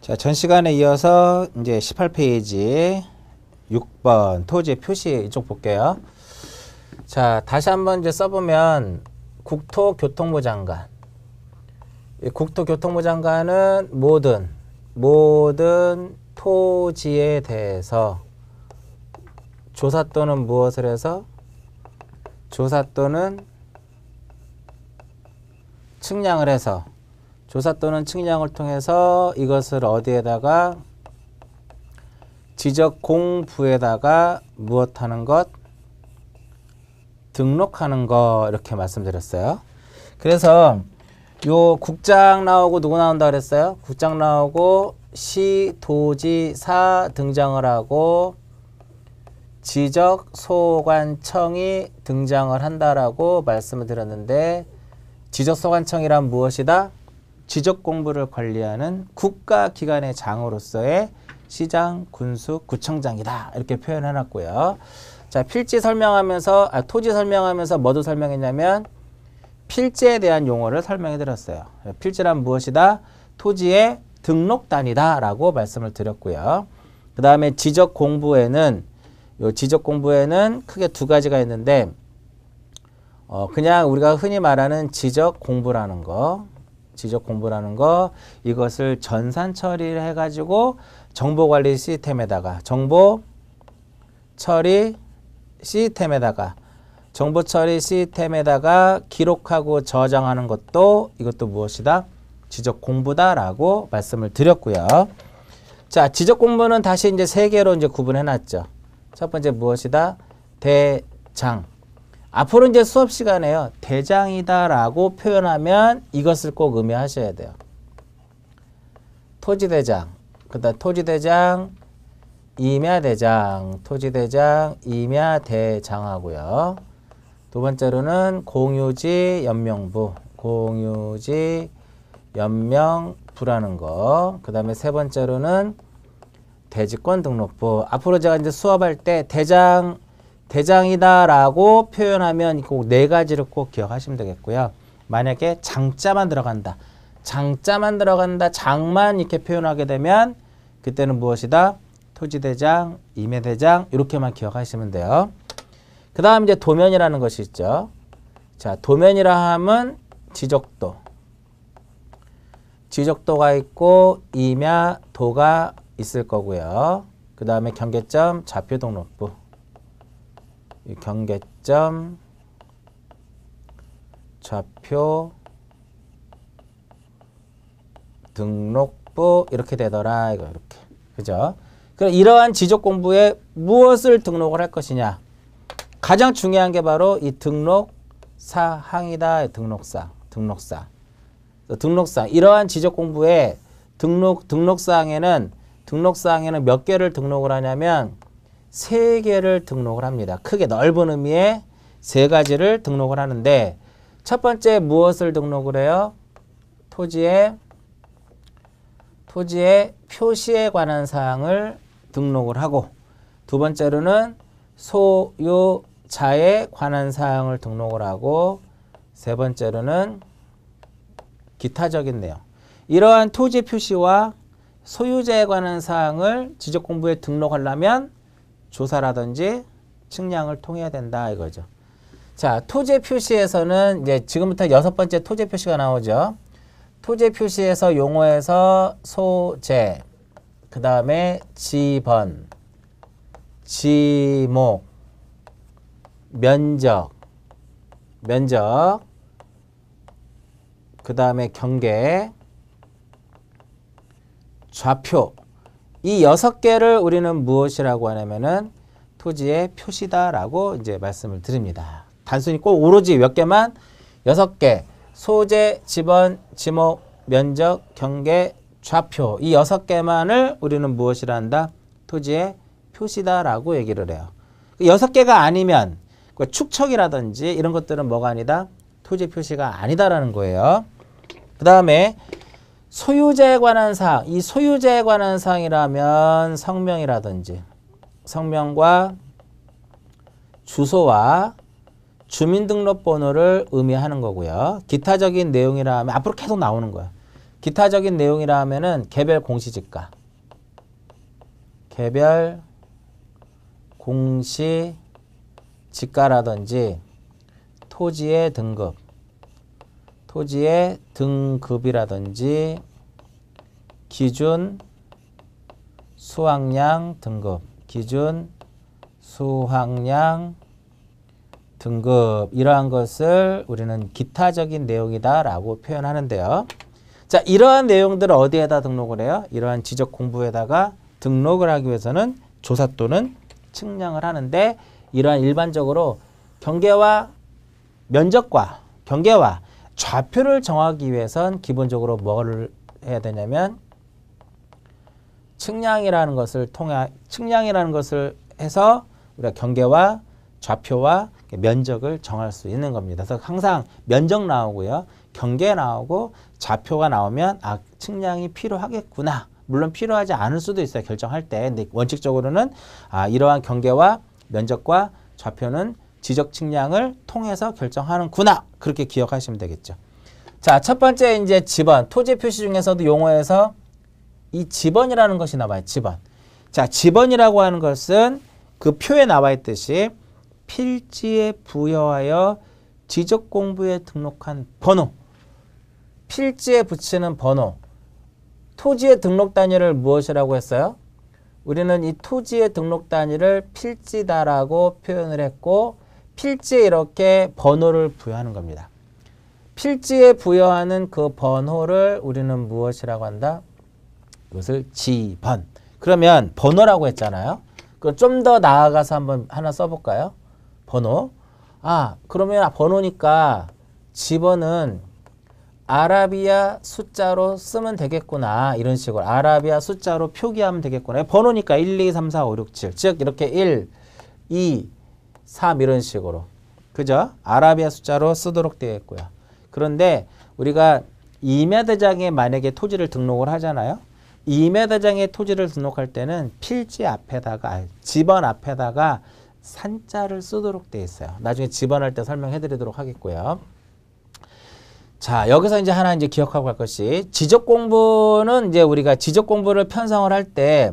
자, 전 시간에 이어서 이제 18페이지 6번 토지 표시 이쪽 볼게요. 자, 다시 한번 이제 써보면 국토교통부 장관. 이 국토교통부 장관은 모든 토지에 대해서 조사 또는 무엇을 해서 조사 또는 측량을 해서 조사 또는 측량을 통해서 이것을 어디에다가 지적공부에다가 무엇하는 것? 등록하는 거 이렇게 말씀드렸어요. 그래서 요 국장 나오고 누구 나온다 그랬어요? 국장 나오고 시, 도지, 사 등장을 하고 지적소관청이 등장을 한다라고 말씀을 드렸는데 지적소관청이란 무엇이다? 지적공부를 관리하는 국가기관의 장으로서의 시장, 군수, 구청장이다. 이렇게 표현해놨고요. 자, 필지 설명하면서, 토지 설명하면서 뭐도 설명했냐면 필지에 대한 용어를 설명해드렸어요. 필지란 무엇이다? 토지의 등록단이다. 라고 말씀을 드렸고요. 그 다음에 지적공부에는 크게 두 가지가 있는데, 그냥 우리가 흔히 말하는 지적공부라는 거, 이것을 전산 처리를 해가지고 정보관리 시스템에다가 정보 처리 시스템에다가 기록하고 저장하는 것도 이것도 무엇이다? 지적공부다라고 말씀을 드렸고요. 자, 지적공부는 다시 이제 세 개로 이제 구분해 놨죠. 첫 번째 무엇이다? 대장. 앞으로 이제 수업 시간에요. 대장이다라고 표현하면 이것을 꼭 의미하셔야 돼요. 토지대장, 그다음 토지대장, 임야대장, 토지대장, 임야대장하고요. 두 번째로는 공유지 연명부라는 거. 그 다음에 세 번째로는 대지권 등록부. 앞으로 제가 이제 수업할 때 대장이다라고 표현하면 꼭 네 가지를 꼭 기억하시면 되겠고요. 만약에 장자만 들어간다. 장만 이렇게 표현하게 되면 그때는 무엇이다? 토지대장, 임야대장 이렇게만 기억하시면 돼요. 그 다음 이제 도면이라는 것이 있죠. 자, 도면이라 하면 지적도가 있고 임야도가 있을 거고요. 그 다음에 경계점, 좌표 등록부. 이 경계점, 좌표, 등록부 이렇게 되더라. 이거 이렇게. 그죠? 그럼 이러한 지적 공부에 무엇을 등록을 할 것이냐? 가장 중요한 게 바로 이 등록사항이다. 등록사항. 이러한 지적 공부에 등록사항에는 몇 개를 등록을 하냐면 3개를 등록을 합니다. 크게 넓은 의미의 3가지를 등록을 하는데 첫 번째 무엇을 등록을 해요? 토지의 표시에 관한 사항을 등록을 하고 두 번째로는 소유자에 관한 사항을 등록을 하고 세 번째로는 기타적인 내용. 이러한 토지 표시와 소유자에 관한 사항을 지적공부에 등록하려면 조사라든지 측량을 통해야 된다 이거죠. 자, 토지 표시에서는 이제 지금부터 6번째 토지 표시가 나오죠. 토지 표시에서 용어에서 소재, 그 다음에 지번, 지목, 면적, 그 다음에 경계, 좌표. 이 6개를 우리는 무엇이라고 하냐면은 토지의 표시다라고 이제 말씀을 드립니다. 단순히 꼭 오로지 몇 개만 6개. 소재, 지번, 지목, 면적, 경계, 좌표. 이 6개만을 우리는 무엇이라 한다? 토지의 표시다라고 얘기를 해요. 6개가 아니면 축척이라든지 이런 것들은 뭐가 아니다? 토지 표시가 아니다라는 거예요. 그 다음에 소유자에 관한 사항, 이 소유자에 관한 사항이라면 성명과 주소와 주민등록번호를 의미하는 거고요. 기타적인 내용이라 하면 앞으로 계속 나오는 거야. 기타적인 내용이라 하면은 개별 공시지가, 개별 공시지가라든지 토지의 등급, 토지의 등급이라든지 기준 수확량 등급, 기준 수확량 등급, 이러한 것을 우리는 기타적인 내용이다라고 표현하는데요. 자, 이러한 내용들을 어디에다 등록을 해요? 이러한 지적 공부에다가 등록을 하기 위해서는 조사 또는 측량을 하는데, 이러한 일반적으로 경계와 면적과 경계와 좌표를 정하기 위해선 기본적으로 뭐를 해야 되냐면 측량이라는 것을 해서 우리가 경계와 좌표와 면적을 정할 수 있는 겁니다. 그래서 항상 면적 나오고요, 경계 나오고 좌표가 나오면 아, 측량이 필요하겠구나. 물론 필요하지 않을 수도 있어요, 결정할 때. 근데 원칙적으로는 아, 이러한 경계와 면적과 좌표는 지적 측량을 통해서 결정하는구나. 그렇게 기억하시면 되겠죠. 자, 첫 번째 이제 지번, 토지 표시 중에서도 용어에서 이 지번이라는 것이 나와요. 지번. 자, 지번이라고 하는 것은 그 표에 나와 있듯이 필지에 부여하여 지적 공부에 등록한 번호, 필지에 붙이는 번호, 토지의 등록 단위를 무엇이라고 했어요? 우리는 이 토지의 등록 단위를 필지다라고 표현을 했고, 필지에 이렇게 번호를 부여하는 겁니다. 필지에 부여하는 그 번호를 우리는 무엇이라고 한다? 이것을 지번. 그러면 번호라고 했잖아요. 그럼 좀 더 나아가서 한번 하나 써볼까요? 번호. 아, 그러면 번호니까 지번은 아라비아 숫자로 쓰면 되겠구나. 이런 식으로 아라비아 숫자로 표기하면 되겠구나. 번호니까 1, 2, 3, 4, 5, 6, 7. 즉 이렇게 1, 2, 3 이런 식으로. 그죠? 아라비아 숫자로 쓰도록 되어 있고요. 그런데 우리가 임야대장에 만약에 토지를 등록을 하잖아요. 임야대장에 토지를 등록할 때는 필지 앞에다가, 지번 앞에다가 산자를 쓰도록 되어 있어요. 나중에 지번할 때 설명해 드리도록 하겠고요. 자, 여기서 이제 하나 이제 기억하고 갈 것이, 지적 공부는 이제 우리가 지적 공부를 편성을 할 때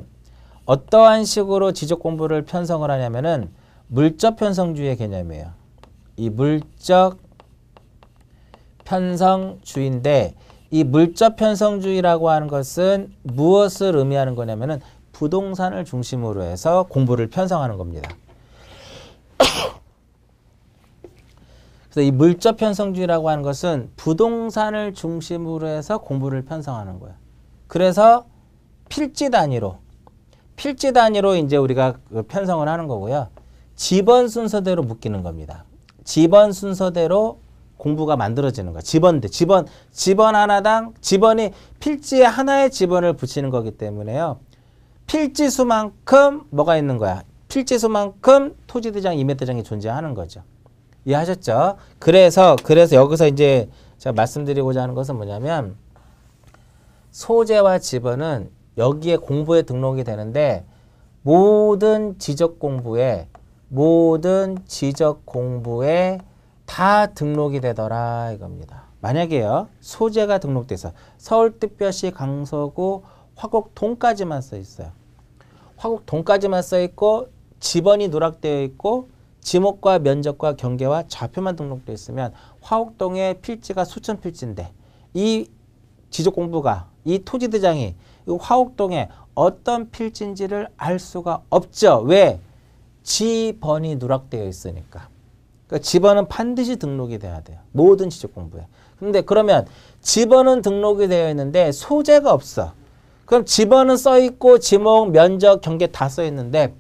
어떠한 식으로 지적 공부를 편성을 하냐면은 물적 편성주의의 개념이에요. 이 물적 편성주의인데, 이 물적 편성주의라고 하는 것은 무엇을 의미하는 거냐면은 부동산을 중심으로 해서 공부를 편성하는 겁니다. 그래서 이 물적 편성주의라고 하는 것은 부동산을 중심으로 해서 공부를 편성하는 거예요. 그래서 필지 단위로 이제 우리가 편성을 하는 거고요. 지번 순서대로 묶이는 겁니다. 지번 순서대로 공부가 만들어지는 거야. 지번 하나당, 지번이 필지에 하나의 지번을 붙이는 거기 때문에요. 필지수만큼 뭐가 있는 거야? 필지수만큼 토지대장, 임야대장이 존재하는 거죠. 이해하셨죠? 그래서 여기서 이제 제가 말씀드리고자 하는 것은 뭐냐면, 소재와 지번은 여기에 공부에 등록이 되는데 모든 지적 공부에 다 등록이 되더라 이겁니다. 만약에요, 소재가 등록돼서 서울특별시 강서구 화곡동까지만 써 있어요. 화곡동까지만 써 있고 지번이 누락되어 있고 지목과 면적과 경계와 좌표만 등록되어 있으면 화곡동의 필지가 수천 필지인데 이 지적 공부가, 이 토지대장이 이 화곡동에 어떤 필지인지를 알 수가 없죠. 왜? 지번이 누락되어 있으니까. 그러니까 지번은 반드시 등록이 돼야 돼요. 모든 지적 공부에. 근데 그러면 지번은 등록이 되어 있는데 소재가 없어. 그럼 지번은 써 있고 지목, 면적, 경계 다 써 있는데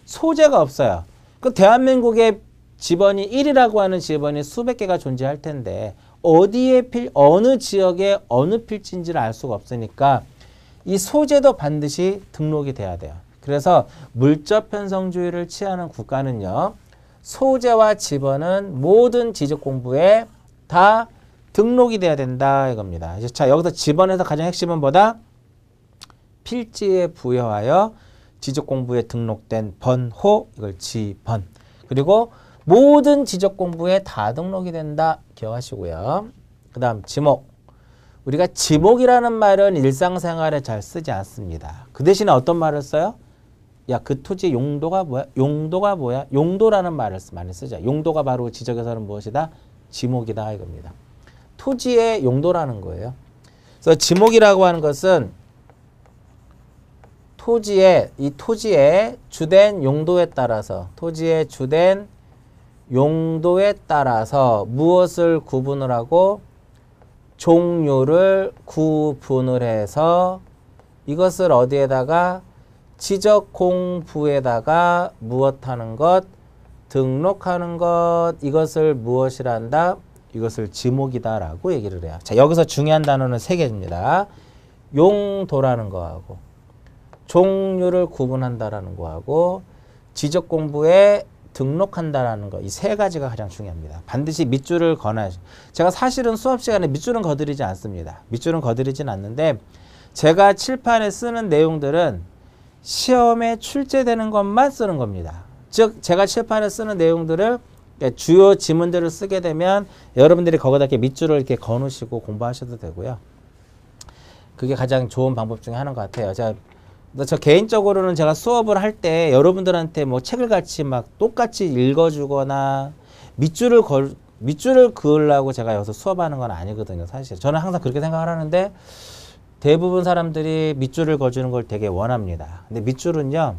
소재가 없어요. 그 대한민국의 지번이 1이라고 하는 지번이 수백 개가 존재할 텐데 어느 지역에 어느 필지인지를 알 수가 없으니까 이 소재도 반드시 등록이 돼야 돼요. 그래서 물적 편성주의를 취하는 국가는요, 소재와 지번은 모든 지적 공부에 다 등록이 돼야 된다 이겁니다. 자, 여기서 지번에서 가장 핵심은 뭐다? 필지에 부여하여 지적 공부에 등록된 번호, 이걸 지번. 그리고 모든 지적 공부에 다 등록이 된다 기억하시고요. 그 다음 지목. 우리가 지목이라는 말은 일상생활에 잘 쓰지 않습니다. 그 대신에 어떤 말을 써요? 야, 그 토지의 용도가 뭐야? 용도가 뭐야? 용도라는 말을 많이 쓰죠. 용도가 바로 지적에서는 무엇이다? 지목이다 이겁니다. 토지의 용도라는 거예요. 그래서 지목이라고 하는 것은 이 토지의 주된 용도에 따라서 무엇을 구분을 하고 종류를 구분을 해서 이것을 어디에다가 지적공부에다가 무엇하는 것, 등록하는 것, 이것을 무엇이라 한다? 이것을 지목이다라고 얘기를 해요. 자, 여기서 중요한 단어는 세 개입니다. 용도라는 거하고 종류를 구분한다라는 거하고 지적공부에 등록한다라는 거, 이 세 가지가 가장 중요합니다. 반드시 밑줄을 그어놔야죠. 제가 사실은 수업 시간에 밑줄은 그어드리지 않습니다. 밑줄은 그어드리진 않는데 제가 칠판에 쓰는 내용들은 시험에 출제되는 것만 쓰는 겁니다. 즉 제가 칠판에 쓰는 내용들을 주요 지문들을 쓰게 되면 여러분들이 거기다 이렇게 밑줄을 이렇게 그어놓으시고 공부하셔도 되고요. 그게 가장 좋은 방법 중에 하나인 것 같아요. 저 개인적으로는 제가 수업을 할 때 여러분들한테 뭐 책을 같이 막 똑같이 읽어주거나 밑줄을 그으려고 제가 여기서 수업하는 건 아니거든요. 사실 저는 항상 그렇게 생각을 하는데 대부분 사람들이 밑줄을 그어주는 걸 되게 원합니다. 근데 밑줄은요,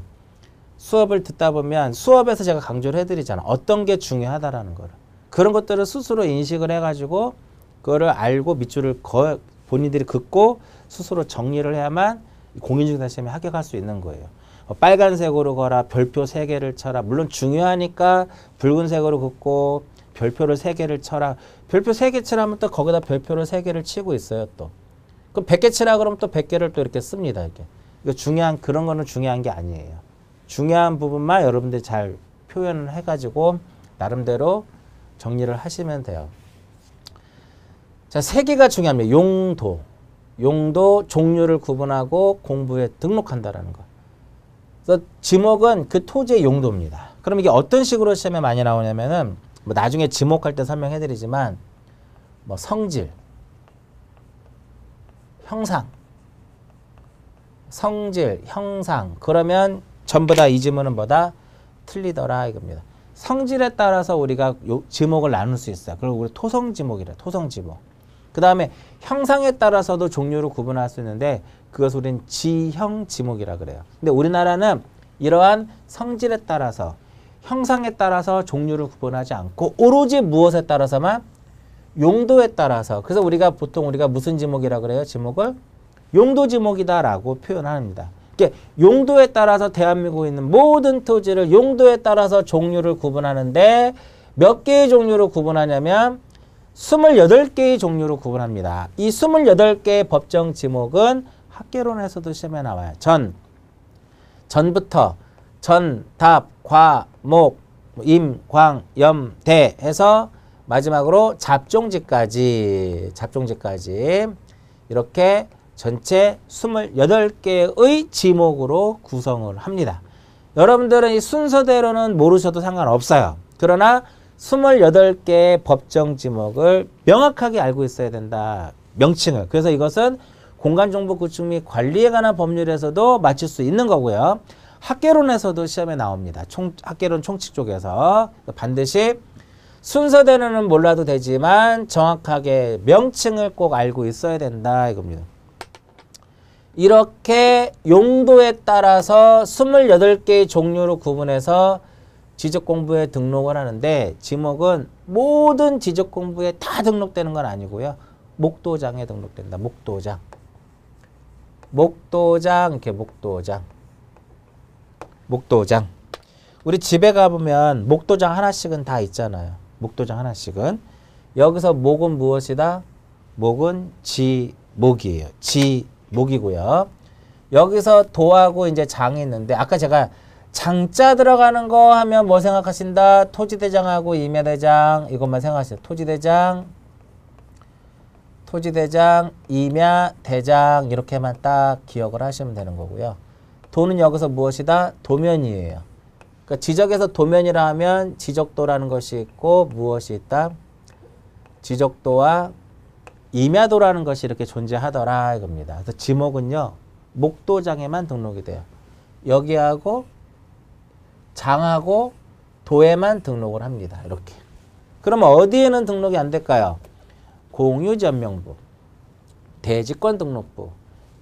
수업을 듣다 보면 수업에서 제가 강조를 해드리잖아. 어떤 게 중요하다라는 거를. 그런 것들을 스스로 인식을 해가지고 그거를 알고 밑줄을 본인들이 긋고 스스로 정리를 해야만 공인중개사 시험에 합격할 수 있는 거예요. 빨간색으로 거라, 별표 3개를 쳐라. 물론 중요하니까 붉은색으로 긋고 별표를 3개를 쳐라. 별표 3개 치라면 또 거기다 별표를 3개를 치고 있어요. 또. 그럼 100개 치라 그러면 또 100개를 또 이렇게 씁니다. 이렇게. 그런 거는 중요한 게 아니에요. 중요한 부분만 여러분들이 잘 표현을 해가지고 나름대로 정리를 하시면 돼요. 자, 3개가 중요합니다. 용도, 종류를 구분하고 공부에 등록한다라는 거. 그래서 지목은 그 토지의 용도입니다. 그럼 이게 어떤 식으로 시험에 많이 나오냐면은 뭐 나중에 지목할 때 설명해드리지만 뭐 성질, 형상, 그러면 전부 다 이 지문은 뭐다? 틀리더라 이겁니다. 성질에 따라서 우리가 지목을 나눌 수 있어요. 그리고 우리 토성지목이래. 토성지목. 그 다음에 형상에 따라서도 종류를 구분할 수 있는데 그것을 우리는 지형지목이라 그래요. 근데 우리나라는 이러한 성질에 따라서 형상에 따라서 종류를 구분하지 않고 오로지 무엇에 따라서만? 용도에 따라서. 그래서 우리가 보통 무슨 지목이라 그래요? 지목을 용도지목이다라고 표현합니다. 용도에 따라서 대한민국에 있는 모든 토지를 용도에 따라서 종류를 구분하는데 몇 개의 종류로 구분하냐면 28개의 종류로 구분합니다. 이 28개의 법정 지목은 학개론에서도 시험에 나와요. 전부터 전, 답, 과, 목, 임, 광, 염, 대 해서 마지막으로 잡종지까지 이렇게 전체 28개의 지목으로 구성을 합니다. 여러분들은 이 순서대로는 모르셔도 상관없어요. 그러나 28개의 법정 지목을 명확하게 알고 있어야 된다. 명칭을. 그래서 이것은 공간정보 구축 및 관리에 관한 법률에서도 맞출 수 있는 거고요. 학개론에서도 시험에 나옵니다. 학개론 총칙 쪽에서 반드시 순서대로는 몰라도 되지만 정확하게 명칭을 꼭 알고 있어야 된다 이겁니다. 이렇게 용도에 따라서 28개의 종류로 구분해서 지적공부에 등록을 하는데 지목은 모든 지적공부에 다 등록되는 건 아니고요. 목도장에 등록된다. 목도장 이렇게 목도장. 우리 집에 가보면 목도장 하나씩은 다 있잖아요. 목도장 하나씩은. 여기서 목은 무엇이다? 목은 지목이에요. 지목이고요. 여기서 도하고 이제 장이 있는데 아까 제가 장자 들어가는 거 하면 뭐 생각하신다? 토지대장하고 임야대장 이것만 생각하세요. 토지대장, 임야대장 이렇게만 딱 기억을 하시면 되는 거고요. 도는 여기서 무엇이다? 도면이에요. 그러니까 지적에서 도면이라 하면 지적도라는 것이 있고 무엇이 있다? 지적도와 임야도라는 것이 이렇게 존재하더라 이겁니다. 그래서 지목은요. 목도장에만 등록이 돼요. 여기하고 장하고 도에만 등록을 합니다. 이렇게. 그러면 어디에는 등록이 안 될까요? 공유지역명부, 대지권등록부,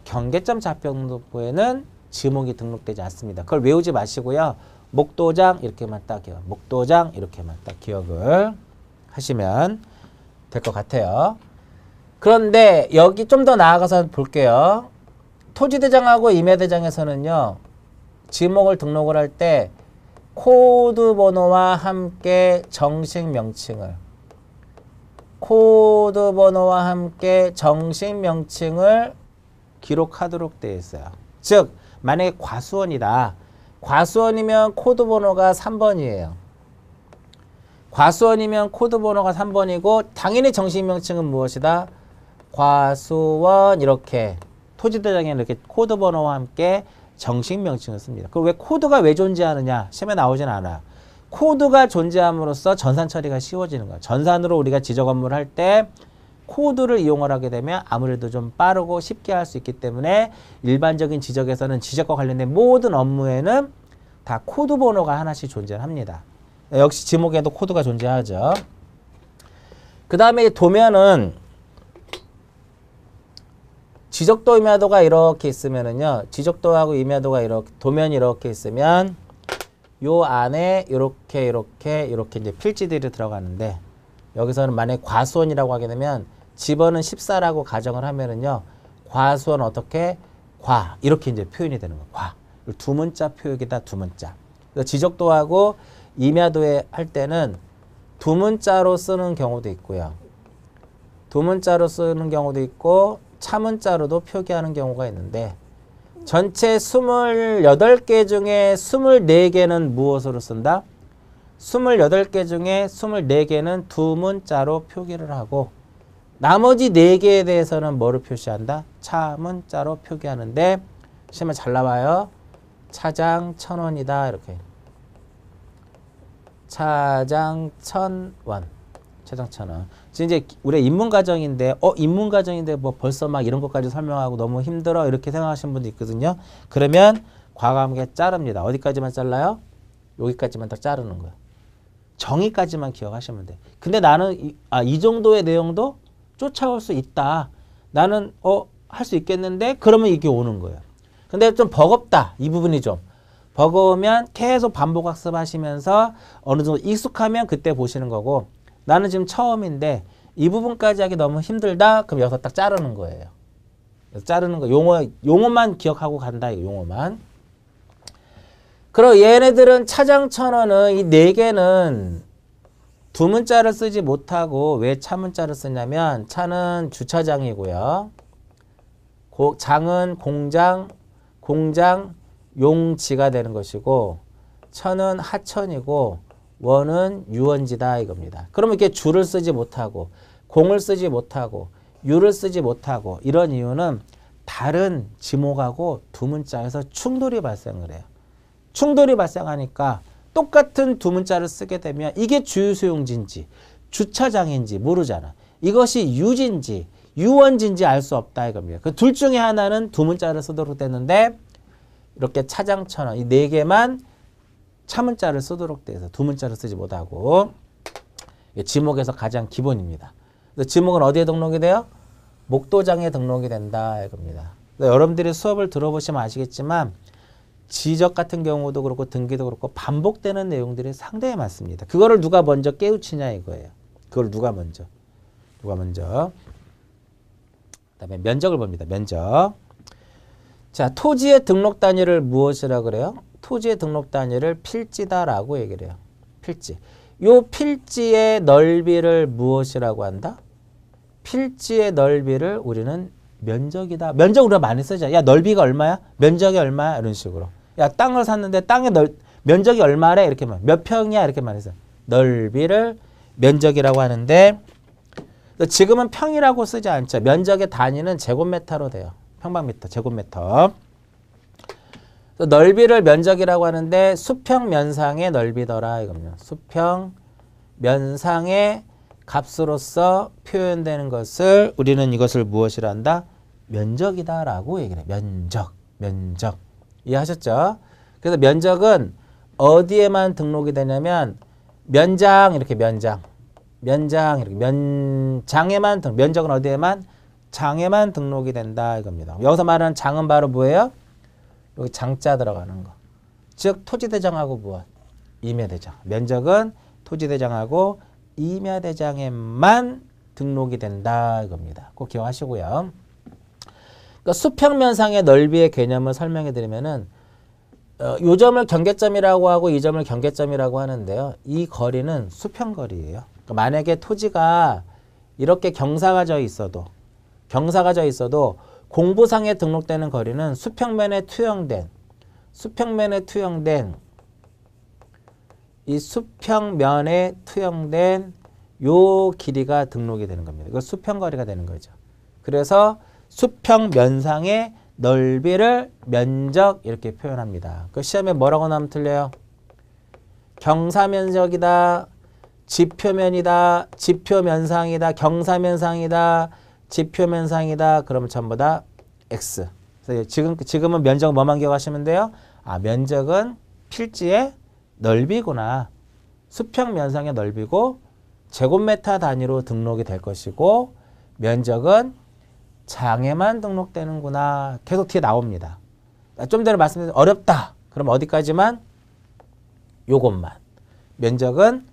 경계점 좌표등록부에는 지목이 등록되지 않습니다. 그걸 외우지 마시고요. 목도장 이렇게만 딱 기억, 목도장 이렇게만 딱 기억을 하시면 될 것 같아요. 그런데 여기 좀 더 나아가서 볼게요. 토지대장하고 임야대장에서는요. 지목을 등록을 할 때 코드 번호와 함께 정식 명칭을 기록하도록 되어 있어요. 즉 만약에 과수원이다. 과수원이면 코드 번호가 3번이에요. 과수원이면 코드 번호가 3번이고 당연히 정식 명칭은 무엇이다? 과수원 이렇게 토지대장에는 이렇게 코드 번호와 함께 정식 명칭을 씁니다. 그럼 왜 코드가 왜 존재하느냐? 시험에 나오진 않아. 코드가 존재함으로써 전산 처리가 쉬워지는 거야. 전산으로 우리가 지적 업무를 할 때 코드를 이용을 하게 되면 아무래도 좀 빠르고 쉽게 할 수 있기 때문에 일반적인 지적에서는 지적과 관련된 모든 업무에는 다 코드 번호가 하나씩 존재합니다. 역시 지목에도 코드가 존재하죠. 그 다음에 도면은 지적도 임야도가 이렇게 있으면은요. 지적도하고 임야도가 이렇게 도면이 이렇게 있으면 요 안에 이렇게 이제 필지들이 들어가는데 여기서는 만약에 과수원이라고 하게 되면 집어는 14라고 가정을 하면은요. 과수원 어떻게? 과 이렇게 이제 표현이 되는 거예요. 과. 두 문자 표기다 두 문자. 그래서 지적도하고 임야도에 할 때는 두 문자로 쓰는 경우도 있고요. 두 문자로 쓰는 경우도 있고 차문자로도 표기하는 경우가 있는데 전체 28개 중에 24개는 무엇으로 쓴다? 28개 중에 24개는 두 문자로 표기를 하고 나머지 4개에 대해서는 뭐를 표시한다? 차문자로 표기하는데 시험에 잘 나와요. 차장 1,000원이다 이렇게. 차장 1,000원. 차장 1,000원. 지금 이제 우리 인문과정인데 인문과정인데 뭐 벌써 막 이런 것까지 설명하고 너무 힘들어 이렇게 생각하시는 분도 있거든요. 그러면 과감하게 자릅니다. 어디까지만 잘라요? 여기까지만 딱 자르는 거예요. 정의까지만 기억하시면 돼. 근데 나는 이 정도의 내용도 쫓아올 수 있다. 나는 할 수 있겠는데 그러면 이게 오는 거예요. 근데 좀 버겁다. 이 부분이 좀. 버거우면 계속 반복 학습하시면서 어느 정도 익숙하면 그때 보시는 거고 나는 지금 처음인데 이 부분까지 하기 너무 힘들다. 그럼 여기서 딱 자르는 거예요. 자르는 거 용어만 기억하고 간다. 이거 용어만. 그리고 얘네들은 차장 1,000원은 이 4개는 두 문자를 쓰지 못하고 왜 차문자를 쓰냐면 차는 주차장이고요. 장은 공장 용지가 되는 것이고 천은 하천이고 원은 유원지다 이겁니다. 그러면 이렇게 주를 쓰지 못하고 공을 쓰지 못하고 유를 쓰지 못하고 이런 이유는 다른 지목하고 두 문자에서 충돌이 발생을 해요. 충돌이 발생하니까 똑같은 두 문자를 쓰게 되면 이게 주유소용지인지 주차장인지 모르잖아. 이것이 유지인지 유원지인지 알 수 없다 이겁니다. 그 둘 중에 하나는 두 문자를 쓰도록 되는데 이렇게 차장 1,000원 이 4개만 차문자를 쓰도록 돼서 두 문자를 쓰지 못하고 지목에서 가장 기본입니다. 지목은 어디에 등록이 돼요? 목도장에 등록이 된다 이겁니다. 여러분들이 수업을 들어보시면 아시겠지만 지적 같은 경우도 그렇고 등기도 그렇고 반복되는 내용들이 상당히 많습니다. 그거를 누가 먼저 깨우치냐 이거예요. 그걸 누가 먼저. 그다음에 면적을 봅니다. 면적. 자, 토지의 등록 단위를 무엇이라고 그래요? 토지의 등록 단위를 필지다라고 얘기를 해요. 필지. 요 필지의 넓이를 무엇이라고 한다? 필지의 넓이를 우리는 면적이다. 면적 우리가 많이 쓰죠. 야, 넓이가 얼마야? 면적이 얼마야? 이런 식으로. 야, 땅을 샀는데 땅의 면적이 얼마래? 이렇게 말. 몇 평이야? 이렇게 말해서. 넓이를 면적이라고 하는데 지금은 평이라고 쓰지 않죠. 면적의 단위는 제곱미터로 돼요. 평방미터, 제곱미터. 넓이를 면적이라고 하는데 수평 면상의 넓이더라 이겁니다. 수평 면상의 값으로서 표현되는 것을 우리는 이것을 무엇이라 한다? 면적이다 라고 얘기를 해요. 면적. 이해하셨죠? 그래서 면적은 어디에만 등록이 되냐면 면장 이렇게 면장에만 면적은 어디에만? 장에만 등록이 된다 이겁니다. 여기서 말하는 장은 바로 뭐예요? 여기 장자 들어가는 거. 즉 토지대장하고 무엇? 임야대장. 면적은 토지대장하고 임야대장에만 등록이 된다 이겁니다. 꼭 기억하시고요. 그러니까 수평면상의 넓이의 개념을 설명해 드리면은 요 점을 경계점이라고 하고 이 점을 경계점이라고 하는데요. 이 거리는 수평거리예요. 그러니까 만약에 토지가 이렇게 경사가 져 있어도 공부상에 등록되는 거리는 수평면에 투영된 요 길이가 등록이 되는 겁니다. 이거 수평거리가 되는 거죠. 그래서 수평면상의 넓이를 면적 이렇게 표현합니다. 그 시험에 뭐라고 나오면 틀려요? 경사면적이다, 지표면이다, 지표면상이다, 경사면상이다, 지표면상이다. 그러면 전부 다 X. 그래서 지금은 면적 뭐만 기억하시면 돼요? 아, 면적은 필지의 넓이구나. 수평면상의 넓이고 제곱미터 단위로 등록이 될 것이고 면적은 장에만 등록되는구나. 계속 뒤에 나옵니다. 좀 전에 말씀드린 어렵다. 그럼 어디까지만? 요것만. 면적은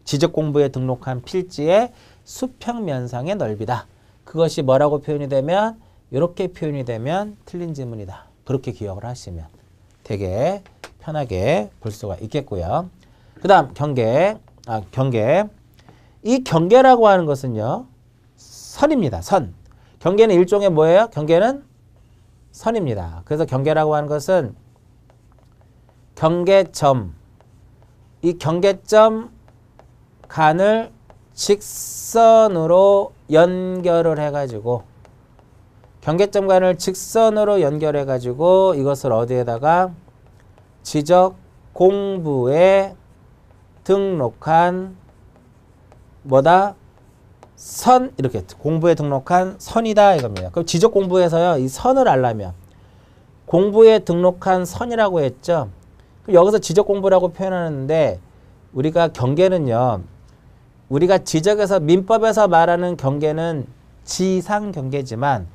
지적공부에 등록한 필지의 수평면상의 넓이다. 그것이 뭐라고 표현이 되면? 이렇게 표현이 되면 틀린 지문이다. 그렇게 기억을 하시면 되게 편하게 볼 수가 있겠고요. 그 다음 경계. 이 경계라고 하는 것은요. 선입니다. 선. 경계는 일종의 뭐예요? 경계는 선입니다. 그래서 경계라고 하는 것은 경계점, 이 경계점 간을 직선으로 연결을 해가지고 경계점 간을 직선으로 연결해가지고 이것을 어디에다가 지적 공부에 등록한 뭐다? 선 이렇게 공부에 등록한 선이다 이겁니다. 그럼 지적 공부에서요 이 선을 알려면 공부에 등록한 선이라고 했죠. 그럼 여기서 지적 공부라고 표현하는데 우리가 경계는요 우리가 지적에서 민법에서 말하는 경계는 지상 경계지만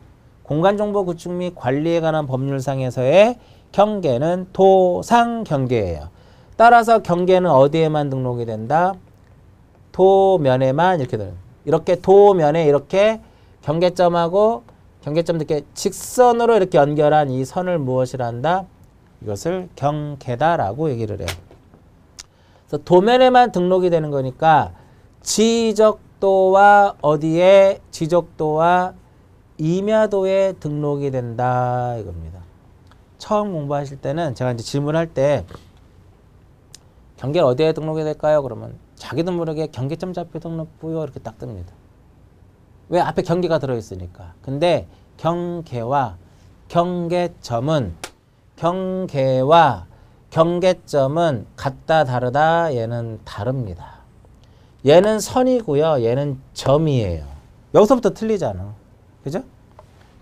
공간정보 구축 및 관리에 관한 법률상에서의 경계는 도상 경계예요. 따라서 경계는 어디에만 등록이 된다? 도면에만 이렇게 되는. 이렇게 도면에 이렇게 경계점하고 경계점 이렇게 직선으로 이렇게 연결한 이 선을 무엇이라 한다? 이것을 경계다라고 얘기를 해요. 그래서 도면에만 등록이 되는 거니까 지적도와 어디에 지적도와 임야도에 등록이 된다 이겁니다. 처음 공부하실 때는 제가 이제 질문할 때 경계를 어디에 등록이 될까요? 그러면 자기도 모르게 경계점 좌표 등록부요 이렇게 딱 뜹니다. 왜? 앞에 경계가 들어있으니까. 근데 경계와 경계점은 같다 다르다. 얘는 다릅니다. 얘는 선이고요. 얘는 점이에요. 여기서부터 틀리잖아. 그죠?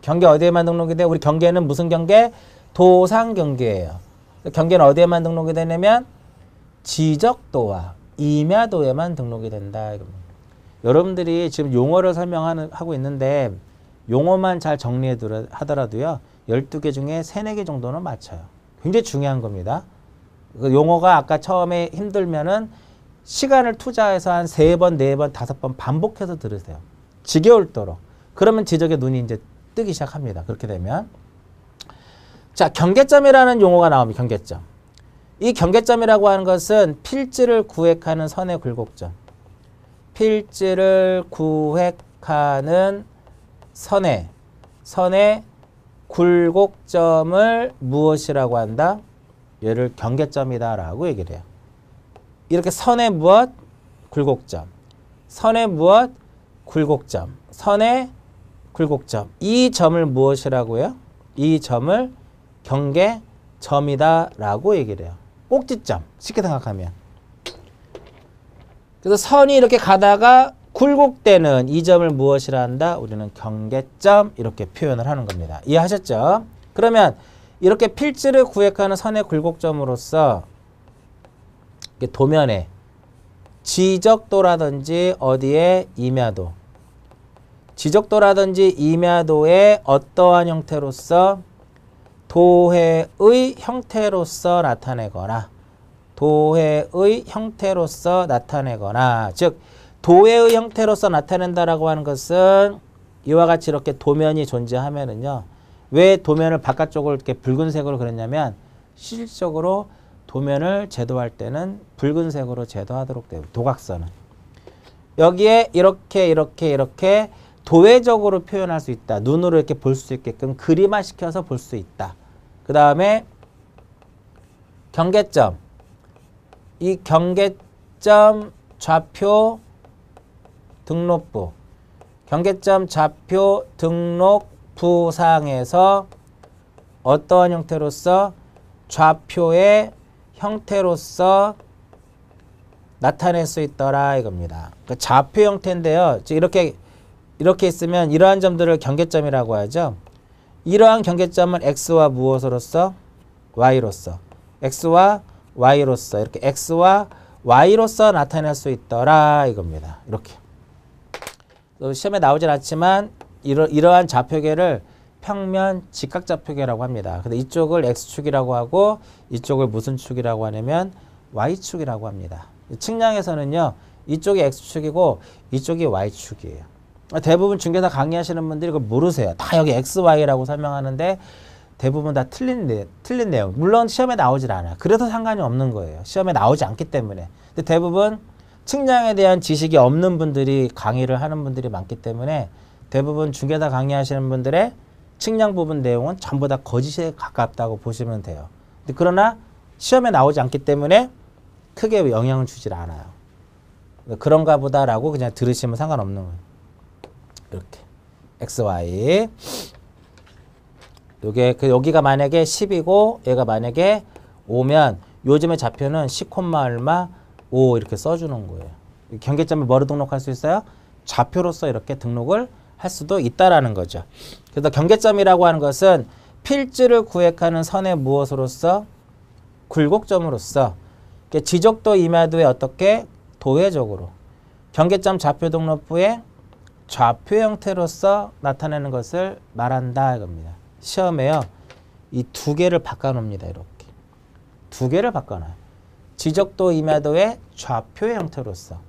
경계 어디에만 등록이 돼? 우리 경계는 무슨 경계? 도상 경계예요. 경계는 어디에만 등록이 되냐면 지적도와 임야도에만 등록이 된다. 여러분들이 지금 용어를 설명하고 있는데 용어만 잘 정리해 하더라도요. 12개 중에 3, 4개 정도는 맞춰요. 굉장히 중요한 겁니다. 그 용어가 아까 처음에 힘들면은 시간을 투자해서 한 3번, 4번, 5번 반복해서 들으세요. 지겨울도록. 그러면 지적의 눈이 이제 뜨기 시작합니다. 그렇게 되면. 자, 경계점이라는 용어가 나옵니다. 경계점. 이 경계점이라고 하는 것은 필지를 구획하는 선의 굴곡점. 필지를 구획하는 선의 굴곡점을 무엇이라고 한다? 얘를 경계점이다라고 얘기를 해요. 이렇게 선의 무엇? 굴곡점. 선의 무엇? 굴곡점. 선의 굴곡점. 이 점을 무엇이라고요? 이 점을 경계점이다라고 얘기를 해요. 꼭지점. 쉽게 생각하면. 그래서 선이 이렇게 가다가 굴곡되는 이 점을 무엇이라 한다? 우리는 경계점 이렇게 표현을 하는 겁니다. 이해하셨죠? 그러면 이렇게 필지를 구획하는 선의 굴곡점으로서 도면에 지적도라든지 어디에 임야도, 지적도라든지 임야도의 어떠한 형태로서 도해의 형태로서 나타내거나 도해의 형태로서 나타내거나 즉 도해의 형태로서 나타낸다라고 하는 것은 이와 같이 이렇게 도면이 존재하면은요. 왜 도면을 바깥쪽을 이렇게 붉은색으로 그렸냐면 실질적으로 도면을 제도할 때는 붉은색으로 제도하도록 돼요. 도각선은. 여기에 이렇게 도회적으로 표현할 수 있다. 눈으로 이렇게 볼 수 있게끔 그림화시켜서 볼 수 있다. 그 다음에 경계점. 이 경계점 좌표 등록부. 경계점 좌표 등록부상에서 어떠한 형태로서 좌표의 형태로서 나타낼 수 있더라 이겁니다. 그 좌표 형태인데요. 이렇게 있으면 이러한 점들을 경계점이라고 하죠. 이러한 경계점은 x와 무엇으로서? y로서. x와 y로서. 이렇게 x와 y로서 나타낼 수 있더라 이겁니다. 이렇게. 시험에 나오진 않지만 이러한 좌표계를 평면 직각좌표계라고 합니다. 근데 이쪽을 x축이라고 하고 이쪽을 무슨 축이라고 하냐면 y축이라고 합니다. 측량에서는요. 이쪽이 x축이고 이쪽이 y축이에요. 대부분 중개사 강의하시는 분들이 그걸 모르세요. 다 여기 x, y라고 설명하는데 대부분 다 틀린 내용. 물론 시험에 나오질 않아요. 그래도 상관이 없는 거예요. 시험에 나오지 않기 때문에. 근데 대부분 측량에 대한 지식이 없는 분들이 강의를 하는 분들이 많기 때문에 대부분 중개사 강의하시는 분들의 측량 부분 내용은 전부 다 거짓에 가깝다고 보시면 돼요. 그러나 시험에 나오지 않기 때문에 크게 영향을 주질 않아요. 그런가 보다라고 그냥 들으시면 상관없는 거예요. 이렇게 x, y. 여기가 만약에 10이고 얘가 만약에 5면 요즘의 좌표는 10, 얼마 5 이렇게 써주는 거예요. 경계점을 뭐로 등록할 수 있어요? 좌표로서 이렇게 등록을 할 수도 있다라는 거죠. 그래서 경계점이라고 하는 것은 필지를 구획하는 선의 무엇으로서? 굴곡점으로서 지적도 임야도에 어떻게? 도회적으로 경계점 좌표 등록부에 좌표 형태로서 나타내는 것을 말한다 이겁니다. 시험에요. 이 두 개를 바꿔놓습니다. 이렇게. 두 개를 바꿔놔요. 지적도 임야도의 좌표 형태로서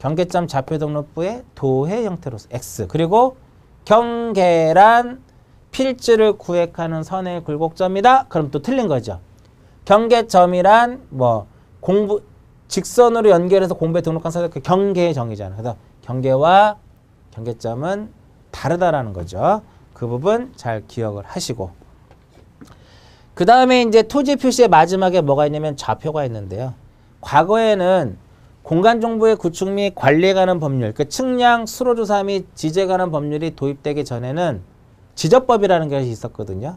경계점 좌표 등록부의 도해 형태로서 x 그리고 경계란 필지를 구획하는 선의 굴곡점이다. 그럼 또 틀린 거죠. 경계점이란 직선으로 연결해서 공부에 등록한 선의 경계의 정의잖아요. 그래서 경계와 경계점은 다르다라는 거죠. 그 부분 잘 기억을 하시고 그 다음에 이제 토지 표시의 마지막에 뭐가 있냐면 좌표가 있는데요. 과거에는 공간정보의 구축 및 관리에 관한 법률, 측량, 수로조사 및 지적에 관한 법률이 도입되기 전에는 지적법이라는 것이 있었거든요.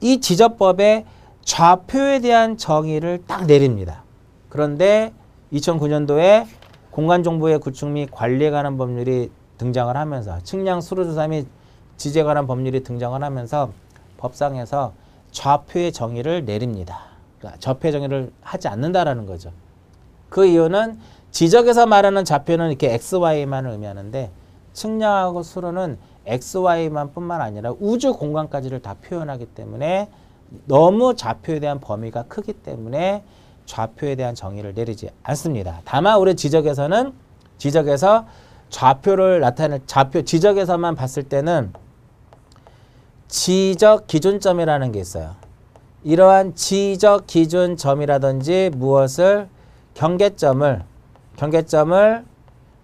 이 지적법에 좌표에 대한 정의를 딱 내립니다. 그런데 2009년도에 공간정보의 구축 및 관리에 관한 법률이 등장을 하면서 측량, 수로조사 및 지적에 관한 법률이 등장을 하면서 법상에서 좌표의 정의를 내립니다. 그러니까 좌표의 정의를 하지 않는다라는 거죠. 그 이유는 지적에서 말하는 좌표는 이렇게 XY만을 의미하는데 측량하고 수로는 XY만 뿐만 아니라 우주 공간까지를 다 표현하기 때문에 너무 좌표에 대한 범위가 크기 때문에 좌표에 대한 정의를 내리지 않습니다. 다만 우리 지적에서 좌표를 나타낼 지적에서만 봤을 때는 지적 기준점이라는 게 있어요. 이러한 지적 기준점이라든지 무엇을 경계점을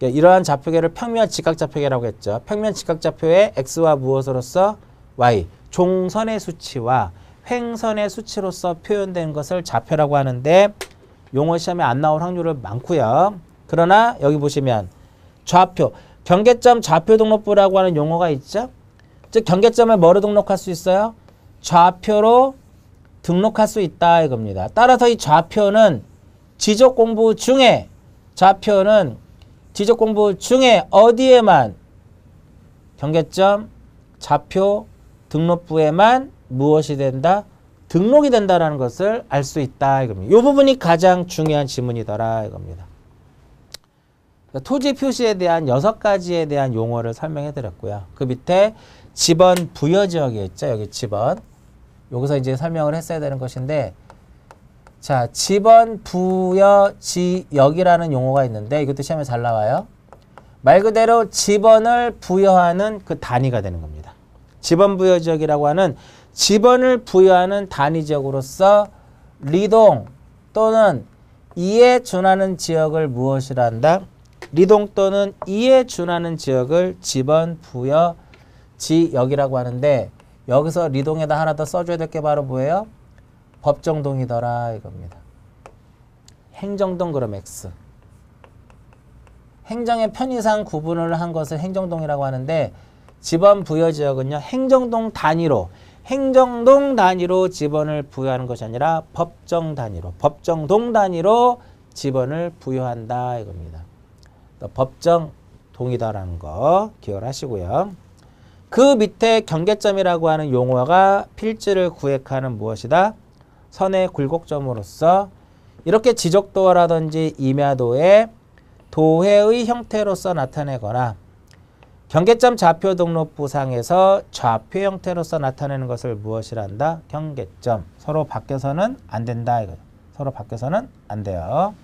이러한 좌표계를 평면 직각좌표계라고 했죠. 평면 직각좌표의 x와 무엇으로서 y 종선의 수치와 횡선의 수치로서 표현된 것을 좌표라고 하는데 용어 시험에 안 나올 확률은 많고요. 그러나 여기 보시면 좌표 경계점 좌표 등록부라고 하는 용어가 있죠. 즉 경계점을 뭐로 등록할 수 있어요? 좌표로 등록할 수 있다 이겁니다. 따라서 이 좌표는 지적 공부 중에 좌표는 지적 공부 중에 어디에만 경계점, 좌표, 등록부에만 무엇이 된다? 등록이 된다라는 것을 알 수 있다 이겁니다. 이 부분이 가장 중요한 지문이더라 이겁니다. 토지 표시에 대한 6가지에 대한 용어를 설명해 드렸고요. 그 밑에 지번 부여 지역이 있죠. 여기 지번. 여기서 이제 설명을 했어야 되는 것인데, 자, 지번 부여 지역이라는 용어가 있는데 이것도 시험에 잘 나와요. 말 그대로 지번을 부여하는 그 단위가 되는 겁니다. 지번 부여 지역이라고 하는 지번을 부여하는 단위 지역으로서 리동 또는 이에 준하는 지역을 무엇이라 한다? 리동 또는 이에 준하는 지역을 지번 부여 지역이라고 하는데, 여기서 리동에다 하나 더 써줘야 될 게 바로 뭐예요? 법정동이더라 이겁니다. 행정동 그럼 X. 행정의 편의상 구분을 한 것을 행정동이라고 하는데, 지번 부여 지역은요, 행정동 단위로 지번을 부여하는 것이 아니라 법정 단위로, 법정동 단위로 지번을 부여한다 이겁니다. 법정동이다라는 거 기억을 하시고요. 그 밑에 경계점이라고 하는 용어가 필지를 구획하는 무엇이다? 선의 굴곡점으로서 이렇게 지적도라든지 임야도의 도해의 형태로서 나타내거나 경계점 좌표 등록부상에서 좌표 형태로서 나타내는 것을 무엇이라 한다? 경계점. 서로 바뀌어서는 안 된다 이거죠. 서로 바뀌어서는 안 돼요.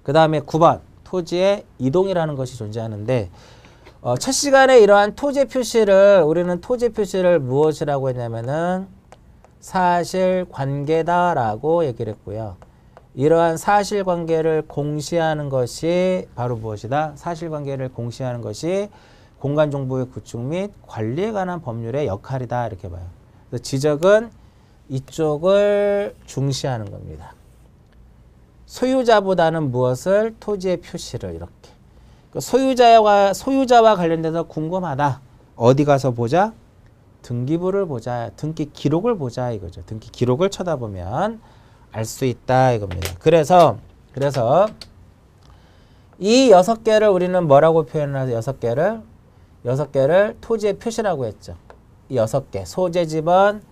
그 다음에 9번 토지의 이동이라는 것이 존재하는데, 첫 시간에 이러한 토지 표시를 우리는 토지 표시를 무엇이라고 했냐면은 사실관계다라고 얘기를 했고요. 이러한 사실관계를 공시하는 것이 바로 무엇이다? 사실관계를 공시하는 것이 공간정보의 구축 및 관리에 관한 법률의 역할이다 이렇게 봐요. 그래서 지적은 이쪽을 중시하는 겁니다. 소유자보다는 무엇을? 토지의 표시를 이렇게. 소유자와 관련돼서 궁금하다. 어디 가서 보자? 등기부를 보자. 등기 기록을 보자 이거죠. 등기 기록을 쳐다보면 알 수 있다 이겁니다. 그래서 이 6개를 우리는 뭐라고 표현하죠? 6개를 토지의 표시라고 했죠. 이 6개. 소재 지번,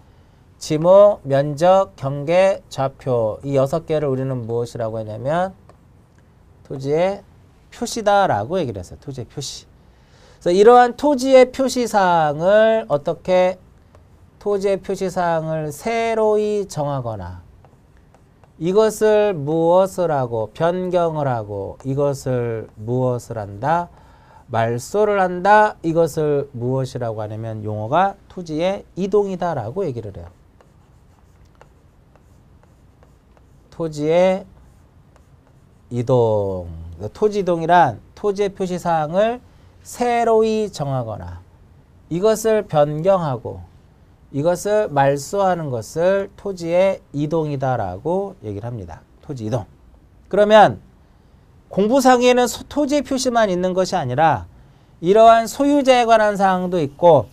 지목, 면적, 경계, 좌표. 이 6개를 우리는 무엇이라고 했냐면 토지의 표시다라고 얘기를 했어요. 토지의 표시. 그래서 이러한 토지의 표시사항을 어떻게 토지의 표시사항을 새로이 정하거나 이것을 무엇을 하고 변경을 하고 이것을 무엇을 한다? 말소를 한다. 이것을 무엇이라고 하냐면 용어가 토지의 이동이다라고 얘기를 해요. 토지의 이동. 토지 이동이란 토지의 표시사항을 새로이 정하거나 이것을 변경하고 이것을 말소하는 것을 토지의 이동이다라고 얘기를 합니다. 토지 이동. 그러면 공부상에는 토지의 표시만 있는 것이 아니라 이러한 소유자에 관한 사항도 있고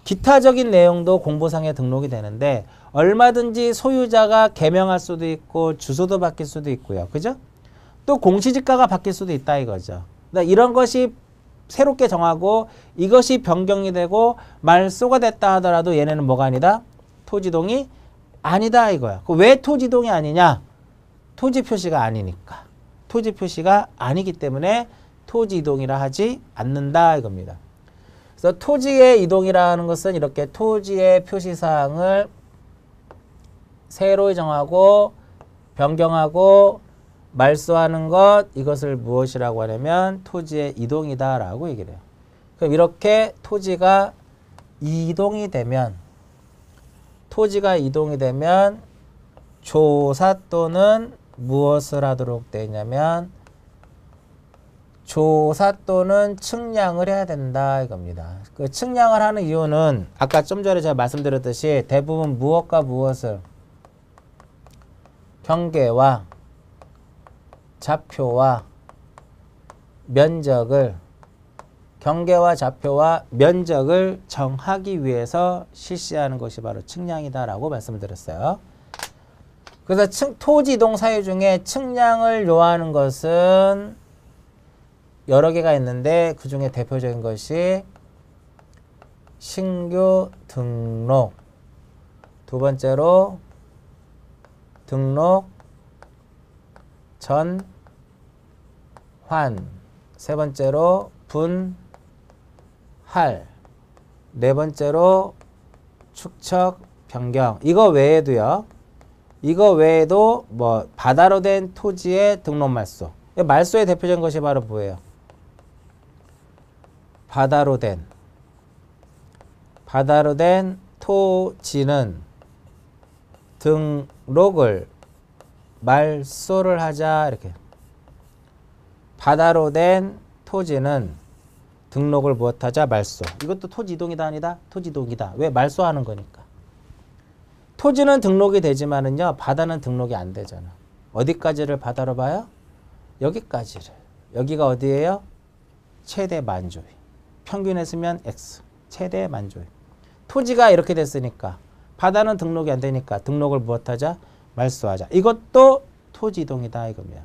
기타적인 내용도 공부상에 등록이 되는데 얼마든지 소유자가 개명할 수도 있고 주소도 바뀔 수도 있고요. 그죠? 또 공시지가가 바뀔 수도 있다 이거죠. 그러니까 이런 것이 새롭게 정하고 이것이 변경이 되고 말소가 됐다 하더라도 얘네는 뭐가 아니다? 토지동이 아니다 이거야. 왜 토지동이 아니냐? 토지 표시가 아니니까. 토지 표시가 아니기 때문에 토지 이동이라 하지 않는다 이겁니다. 그래서 토지의 이동이라는 것은 이렇게 토지의 표시사항을 새로 정하고 변경하고 말소하는 것, 이것을 무엇이라고 하냐면 토지의 이동이다라고 얘기를 해요. 그럼 이렇게 토지가 이동이 되면 조사 또는 무엇을 하도록 되어 있냐면 조사 또는 측량을 해야 된다 이겁니다. 그 측량을 하는 이유는 아까 좀 전에 제가 말씀드렸듯이 대부분 무엇과 무엇을 경계와 좌표와 면적을 정하기 위해서 실시하는 것이 바로 측량이다라고 말씀을 드렸어요. 그래서 토지 이동 사유 중에 측량을 요하는 것은 여러 개가 있는데 그 중에 대표적인 것이 신규 등록, 두 번째로 등록 전 환, 세 번째로 분할, 네 번째로 축척 변경. 이거 외에도 뭐 바다로 된 토지의 등록 말소. 말소의 대표적인 것이 바로 뭐예요? 바다로 된 토지는 등록을 말소를 하자. 이렇게. 바다로 된 토지는 등록을 무엇하자? 말소. 이것도 토지 이동이다 아니다? 토지 이동이다. 왜? 말소하는 거니까. 토지는 등록이 되지만은요, 바다는 등록이 안 되잖아. 어디까지를 바다로 봐요? 여기까지를. 여기가 어디예요? 최대 만조위. 평균에 쓰면 X. 최대 만조위. 토지가 이렇게 됐으니까 바다는 등록이 안 되니까 등록을 무엇하자? 말소하자. 이것도 토지 이동이다 이겁니다.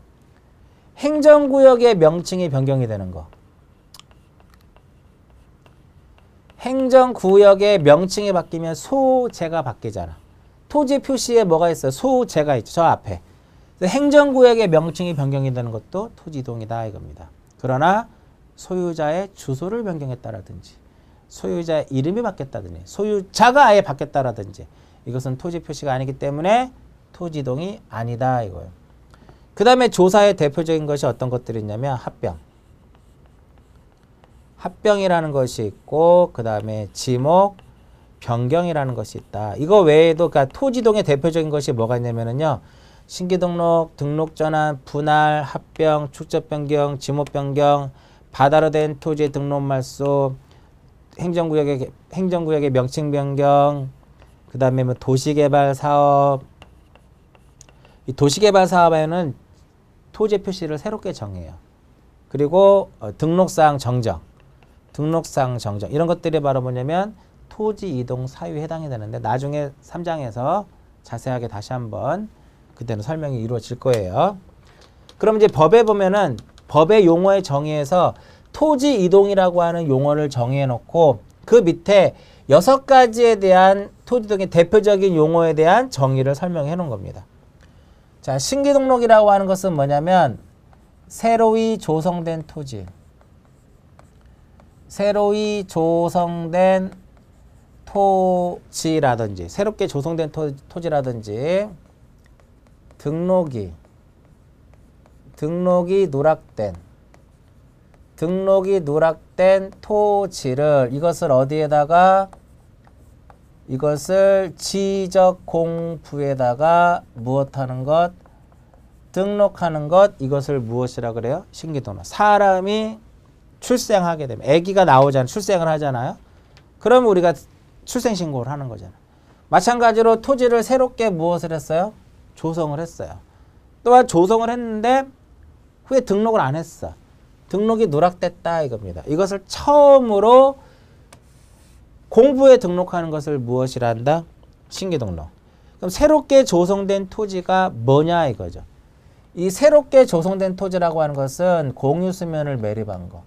행정구역의 명칭이 변경이 되는 거. 행정구역의 명칭이 바뀌면 소재가 바뀌잖아. 토지 표시에 뭐가 있어요? 소재가 있죠. 저 앞에. 행정구역의 명칭이 변경이 되는 것도 토지 이동이다 이겁니다. 그러나 소유자의 주소를 변경했다라든지 소유자의 이름이 바뀌었다든지 소유자가 아예 바뀌었다라든지 이것은 토지 표시가 아니기 때문에 토지 이동이 아니다 이거예요. 그 다음에 조사의 대표적인 것이 어떤 것들이 있냐면 합병이라는 것이 있고 그 다음에 지목 변경이라는 것이 있다. 이거 외에도 그러니까 토지 이동의 대표적인 것이 뭐가 있냐면요. 신규 등록, 등록 전환, 분할, 합병, 축적 변경, 지목 변경, 바다로 된 토지의 등록 말소, 행정구역의 명칭 변경, 그 다음에 뭐 도시개발 사업. 이 도시개발 사업에는 토지 표시를 새롭게 정해요. 그리고 등록사항 정정 이런 것들이 바로 뭐냐면 토지 이동 사유에 해당이 되는데 나중에 3장에서 자세하게 다시 한번 그때는 설명이 이루어질 거예요. 그럼 이제 법에 보면은 법의 용어의 정의에서 토지 이동이라고 하는 용어를 정의해 놓고 그 밑에 6가지에 대한 토지 이동의 대표적인 용어에 대한 정의를 설명해 놓은 겁니다. 자, 신규 등록이라고 하는 것은 뭐냐면 새로이 조성된 토지라든지 새롭게 조성된 토지라든지 등록이 누락된 토지를 이것을 지적공부에다가 무엇하는 것? 등록하는 것. 이것을 무엇이라 그래요? 신규등록. 사람이 출생하게 되면 아기가 나오잖아요. 출생을 하잖아요. 그러면 우리가 출생신고를 하는 거잖아요. 마찬가지로 토지를 새롭게 무엇을 했어요? 조성을 했어요. 또한 조성을 했는데 후에 등록을 안 했어. 등록이 누락됐다 이겁니다. 이것을 처음으로 공부에 등록하는 것을 무엇이라 한다? 신규등록. 그럼 새롭게 조성된 토지가 뭐냐 이거죠. 이 새롭게 조성된 토지라고 하는 것은 공유수면을 매립한 거.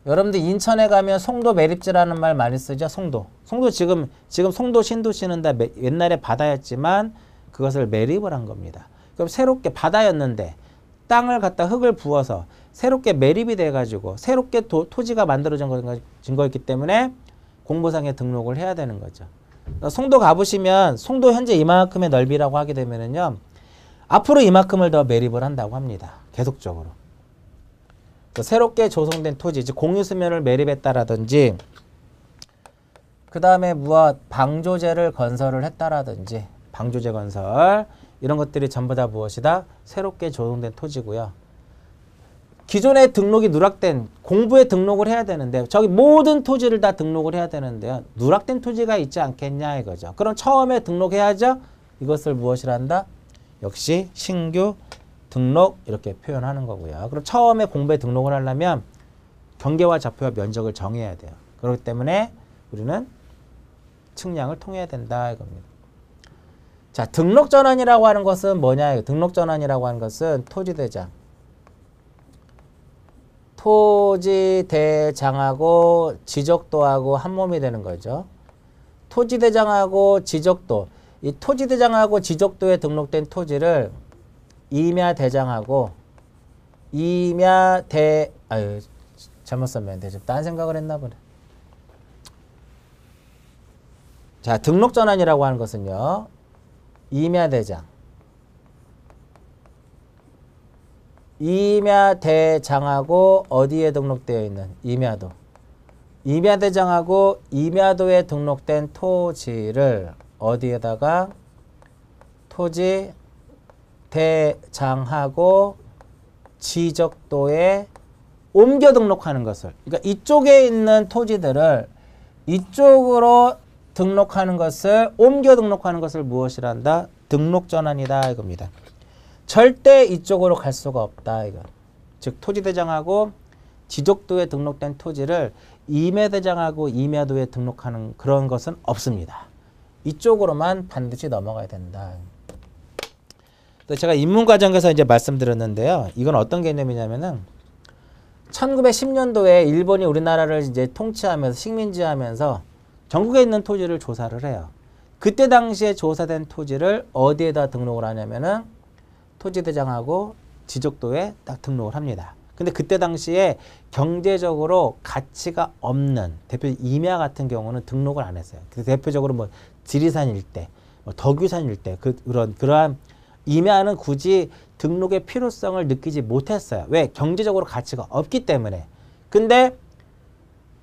여러분들 인천에 가면 송도 매립지라는 말 많이 쓰죠. 송도 지금 송도 신도시는 다 옛날에 바다였지만 그것을 매립을 한 겁니다. 그럼 새롭게 바다였는데 땅을 갖다 흙을 부어서 새롭게 매립이 돼가지고 새롭게 토지가 만들어진 거였기 때문에 공보상에 등록을 해야 되는 거죠. 송도 가보시면 송도 현재 이만큼의 넓이라고 하게 되면은요 앞으로 이만큼을 더 매립을 한다고 합니다. 계속적으로. 새롭게 조성된 토지, 즉 공유수면을 매립했다라든지 그 다음에 방조제를 건설을 했다라든지 방조제 건설 이런 것들이 전부 다 무엇이다? 새롭게 조성된 토지고요. 기존에 등록이 누락된 공부에 등록을 해야 되는데 저기 모든 토지를 다 등록을 해야 되는데요. 누락된 토지가 있지 않겠냐 이거죠. 그럼 처음에 등록해야죠. 이것을 무엇이라 한다? 역시 신규 등록 이렇게 표현하는 거고요. 그럼 처음에 공부에 등록을 하려면 경계와 좌표와 면적을 정해야 돼요. 그렇기 때문에 우리는 측량을 통해야 된다 이겁니다. 자, 등록전환이라고 하는 것은 뭐냐? 등록전환이라고 하는 것은 토지대장. 토지대장하고 지적도하고 한 몸이 되는 거죠. 토지대장하고 지적도. 이 토지대장하고 지적도에 등록된 토지를 임야대장하고 아유, 잘못 썼네. 좀 딴 생각을 했나 보네. 자, 등록전환이라고 하는 것은요. 임야대장. 임야대장하고 어디에 등록되어 있는? 임야도. 임야대장하고 임야도에 등록된 토지를 어디에다가 토지대장하고 지적도에 옮겨 등록하는 것을. 그러니까 이쪽에 있는 토지들을 이쪽으로 등록하는 것을 옮겨 등록하는 것을 무엇이란다? 등록전환이다 이겁니다. 절대 이쪽으로 갈 수가 없다 이거. 즉 토지대장하고 지적도에 등록된 토지를 임야대장하고 임야도에 등록하는 그런 것은 없습니다. 이쪽으로만 반드시 넘어가야 된다. 또 제가 입문과정에서 이제 말씀드렸는데요. 이건 어떤 개념이냐면은 1910년도에 일본이 우리나라를 이제 통치하면서 식민지하면서 전국에 있는 토지를 조사를 해요. 그때 당시에 조사된 토지를 어디에다 등록을 하냐면은 토지대장하고 지적도에 딱 등록을 합니다. 근데 그때 당시에 경제적으로 가치가 없는 대표 임야 같은 경우는 등록을 안 했어요. 그래서 대표적으로 뭐 지리산 일대, 뭐 덕유산 일대 그러한 임야는 굳이 등록의 필요성을 느끼지 못했어요. 왜? 경제적으로 가치가 없기 때문에. 근데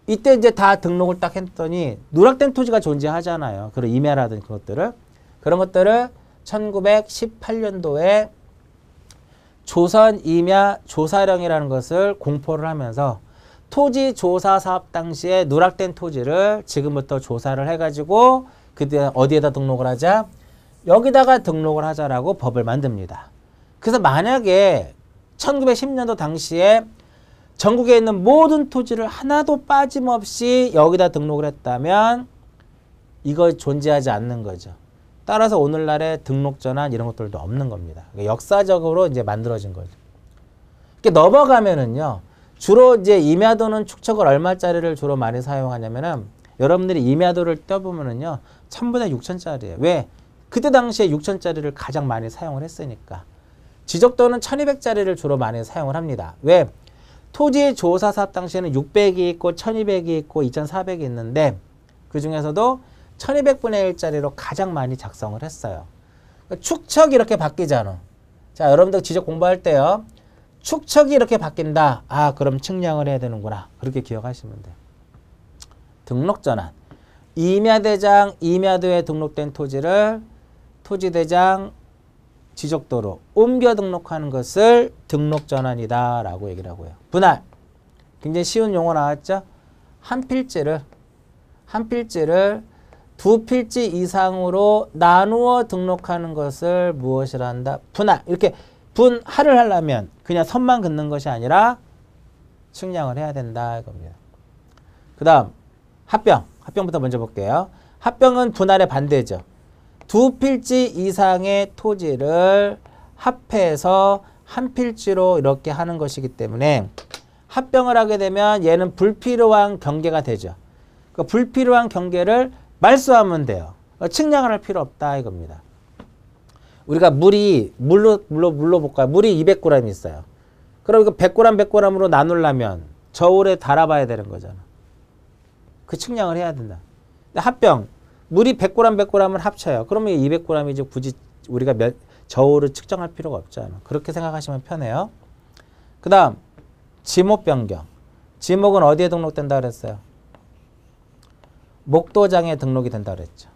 이때 이제 다 등록을 딱 했더니 누락된 토지가 존재하잖아요. 그런 임야라든지 그것들을. 그런 것들을 1918년도에 조선 임야 조사령이라는 것을 공포를 하면서 토지 조사 사업 당시에 누락된 토지를 지금부터 조사를 해가지고 그때 어디에다 등록을 하자? 여기다가 등록을 하자라고 법을 만듭니다. 그래서 만약에 1910년도 당시에 전국에 있는 모든 토지를 하나도 빠짐없이 여기다 등록을 했다면 이거 존재하지 않는 거죠. 따라서 오늘날의 등록전환 이런 것들도 없는 겁니다. 역사적으로 이제 만들어진 거죠. 이렇게 넘어가면은요, 주로 이제 임야도는 축척을 얼마짜리를 주로 많이 사용하냐면은 여러분들이 임야도를 떼보면은요, 1000분의 6000짜리예요. 왜? 그때 당시에 6000짜리를 가장 많이 사용을 했으니까. 지적도는 1200짜리를 주로 많이 사용을 합니다. 왜? 토지 조사 사업 당시에는 600이 있고 1200이 있고 2400이 있는데 그 중에서도 1200분의 1짜리로 가장 많이 작성을 했어요. 그러니까 축척이 이렇게 바뀌잖아. 자, 여러분들 지적 공부할 때요. 축척이 이렇게 바뀐다. 아, 그럼 측량을 해야 되는구나. 그렇게 기억하시면 돼요. 등록전환. 임야대장, 임야도에 등록된 토지를 토지대장, 지적도로 옮겨 등록하는 것을 등록전환이다 라고 얘기를 하고요. 분할. 굉장히 쉬운 용어 나왔죠? 한 필지를 두 필지 이상으로 나누어 등록하는 것을 무엇이라 한다? 분할. 이렇게 분할을 하려면 그냥 선만 긋는 것이 아니라 측량을 해야 된다 이겁니다. 그 다음 합병. 합병부터 먼저 볼게요. 합병은 분할의 반대죠. 두 필지 이상의 토지를 합해서 한 필지로 이렇게 하는 것이기 때문에 합병을 하게 되면 얘는 불필요한 경계가 되죠. 그 불필요한 경계를 말소하면 돼요. 측량을 할 필요 없다 이겁니다. 우리가 물로 볼까요? 물이 200g 있어요. 그럼 이거 100g, 100g으로 나누려면 저울에 달아봐야 되는 거잖아. 그 측량을 해야 된다. 근데 합병, 물이 100g, 100g을 합쳐요. 그러면 200g이지 굳이 우리가 저울을 측정할 필요가 없잖아. 그렇게 생각하시면 편해요. 그 다음 지목 변경. 지목은 어디에 등록된다 그랬어요? 목도장에 등록이 된다 그랬죠.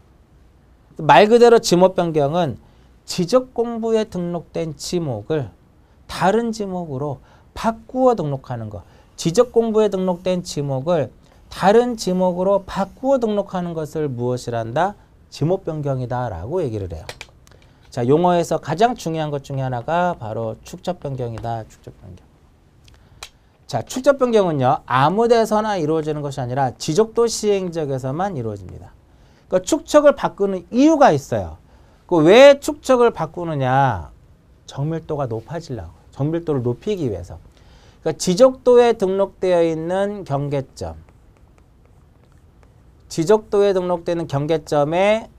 말 그대로 지목 변경은 지적공부에 등록된 지목을 다른 지목으로 바꾸어 등록하는 것. 지적공부에 등록된 지목을 다른 지목으로 바꾸어 등록하는 것을 무엇이란다? 지목 변경이다 라고 얘기를 해요. 자, 용어에서 가장 중요한 것 중에 하나가 바로 축적 변경이다. 축적 변경. 자, 축적 변경은요, 아무 데서나 이루어지는 것이 아니라 지적도 시행지역에서만 이루어집니다. 그러니까 축척을 바꾸는 이유가 있어요. 왜 축척을 바꾸느냐? 정밀도가 높아지려고. 정밀도를 높이기 위해서. 그러니까 지적도에 등록되어 있는 경계점. 지적도에 등록되는 경계점의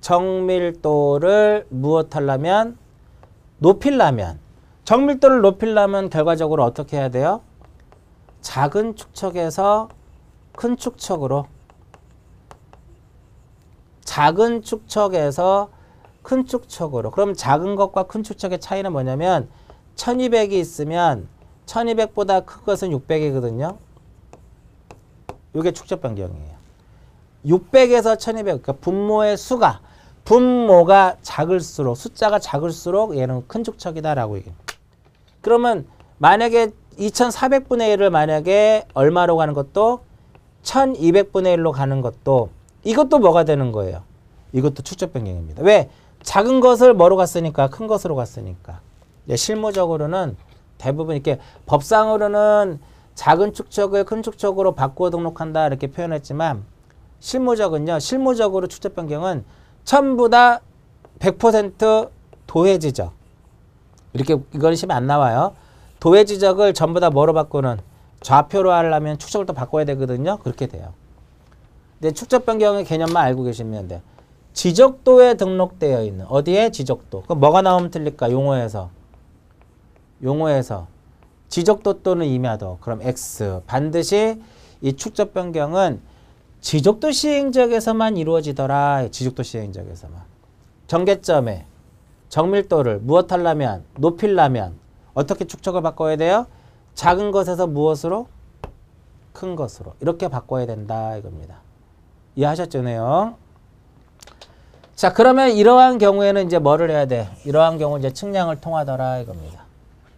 정밀도를 무엇하려면? 높이려면. 정밀도를 높이려면 결과적으로 어떻게 해야 돼요? 작은 축척에서 큰 축척으로. 작은 축척에서 큰 축척으로. 그럼 작은 것과 큰 축척의 차이는 뭐냐면 1200이 있으면 1200보다 큰 것은 600이거든요. 이게 축척 변경이에요. 600에서 1200, 그러니까 분모의 수가, 분모가 작을수록, 숫자가 작을수록 얘는 큰 축척이다라고 얘기해요. 그러면 만약에 2400분의 1을 만약에 얼마로 가는 것도 1200분의 1로 가는 것도 이것도 뭐가 되는 거예요? 이것도 축척 변경입니다. 왜? 작은 것을 뭐로 갔으니까? 큰 것으로 갔으니까. 실무적으로는 대부분 이렇게 법상으로는 작은 축척을 큰 축척으로 바꾸어 등록한다 이렇게 표현했지만 실무적으로 축척 변경은 전부 다 100% 도해 지적. 이렇게 이건 시험에 안 나와요. 도해 지적을 전부 다 뭐로 바꾸는? 좌표로 하려면 축척을 또 바꿔야 되거든요. 그렇게 돼요. 근데 축척 변경의 개념만 알고 계시면 돼. 지적도에 등록되어 있는 어디에? 지적도. 그럼 뭐가 나오면 틀릴까? 용어에서. 지적도 또는 임야도. 그럼 X. 반드시 이 축척 변경은 지적도 시행지역에서만 이루어지더라. 지적도 시행지역에서만. 경계점에 정밀도를 무엇하려면? 높이려면 어떻게 축척을 바꿔야 돼요? 작은 것에서 무엇으로? 큰 것으로. 이렇게 바꿔야 된다 이겁니다. 이해하셨죠, 내용? 자, 그러면 이러한 경우에는 이제 뭐를 해야 돼? 이러한 경우 이제 측량을 통하더라 이겁니다.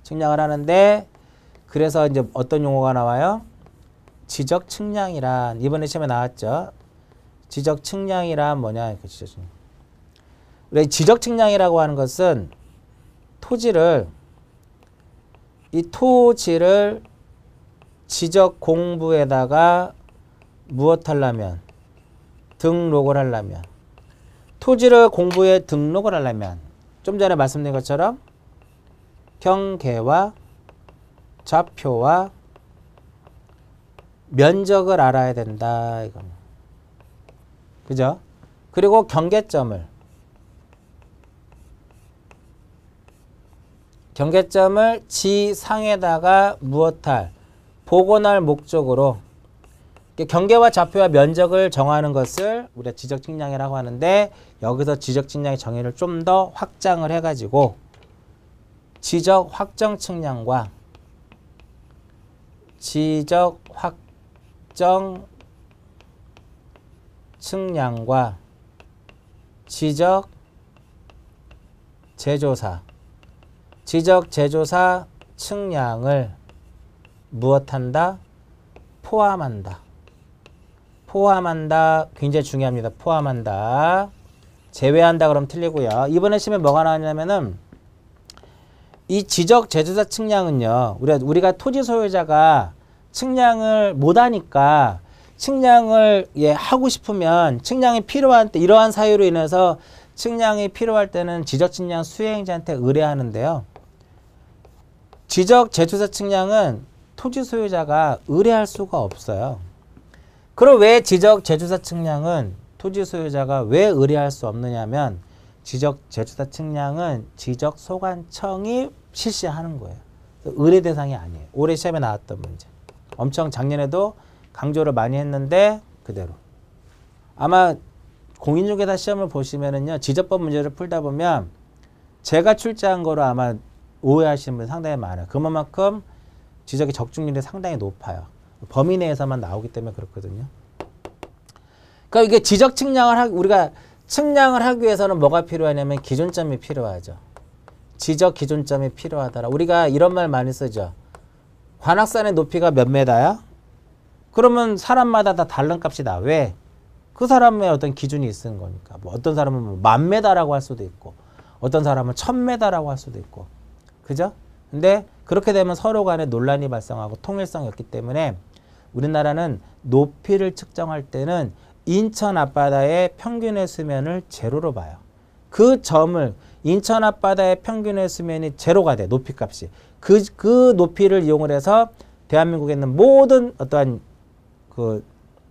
측량을 하는데 그래서 이제 어떤 용어가 나와요? 지적 측량이란, 이번에 시험에 나왔죠. 지적 측량이란 뭐냐? 우리 지적 측량이라고 하는 것은 이 토지를 지적 공부에다가 무엇하려면? 등록을 하려면. 토지를 공부에 등록을 하려면 좀 전에 말씀드린 것처럼 경계와 좌표와 면적을 알아야 된다. 이거는. 그죠? 그리고 경계점을 지상에다가 무엇할? 복원할 목적으로 경계와 좌표와 면적을 정하는 것을 우리가 지적 측량이라고 하는데 여기서 지적 측량의 정의를 좀 더 확장을 해가지고 지적 확정 측량과 지적 확정 측량과 지적 제조사 측량을 무엇한다? 포함한다. 굉장히 중요합니다. 포함한다. 제외한다 그러면 틀리고요. 이번에 시험에 뭐가 나왔냐면은 이 지적 제조사 측량은요. 우리가 토지 소유자가 측량을 못하니까 측량을 하고 싶으면 측량이 필요한 때 이러한 사유로 인해서 측량이 필요할 때는 지적 측량 수행자한테 의뢰하는데요. 지적 제조사 측량은 토지 소유자가 의뢰할 수가 없어요. 그럼 왜 지적 제조사 측량은 토지 소유자가 왜 의뢰할 수 없느냐면 지적 제조사 측량은 지적 소관청이 실시하는 거예요. 의뢰 대상이 아니에요. 올해 시험에 나왔던 문제. 엄청 작년에도 강조를 많이 했는데 그대로. 아마 공인중개사 시험을 보시면은요. 지적법 문제를 풀다 보면 제가 출제한 거로 아마 오해하시는 분이 상당히 많아요. 그만큼 지적의 적중률이 상당히 높아요. 범위 내에서만 나오기 때문에 그렇거든요. 그러니까 이게 지적 측량을 우리가 측량을 하기 위해서는 뭐가 필요하냐면 기준점이 필요하죠. 지적 기준점이 필요하더라. 우리가 이런 말 많이 쓰죠. 관악산의 높이가 몇 메다야? 그러면 사람마다 다 다른 값이다. 왜? 그 사람의 어떤 기준이 있는 거니까. 뭐 어떤 사람은 10,000m라고 할 수도 있고 어떤 사람은 1,000m라고 할 수도 있고. 그죠? 근데 그렇게 되면 서로 간에 논란이 발생하고 통일성이 없기 때문에 우리나라는 높이를 측정할 때는 인천 앞바다의 평균의 수면을 제로로 봐요. 그 점을 인천 앞바다의 평균의 수면이 제로가 돼. 높이값이. 그 높이를 이용을 해서 대한민국에 있는 모든 어떠한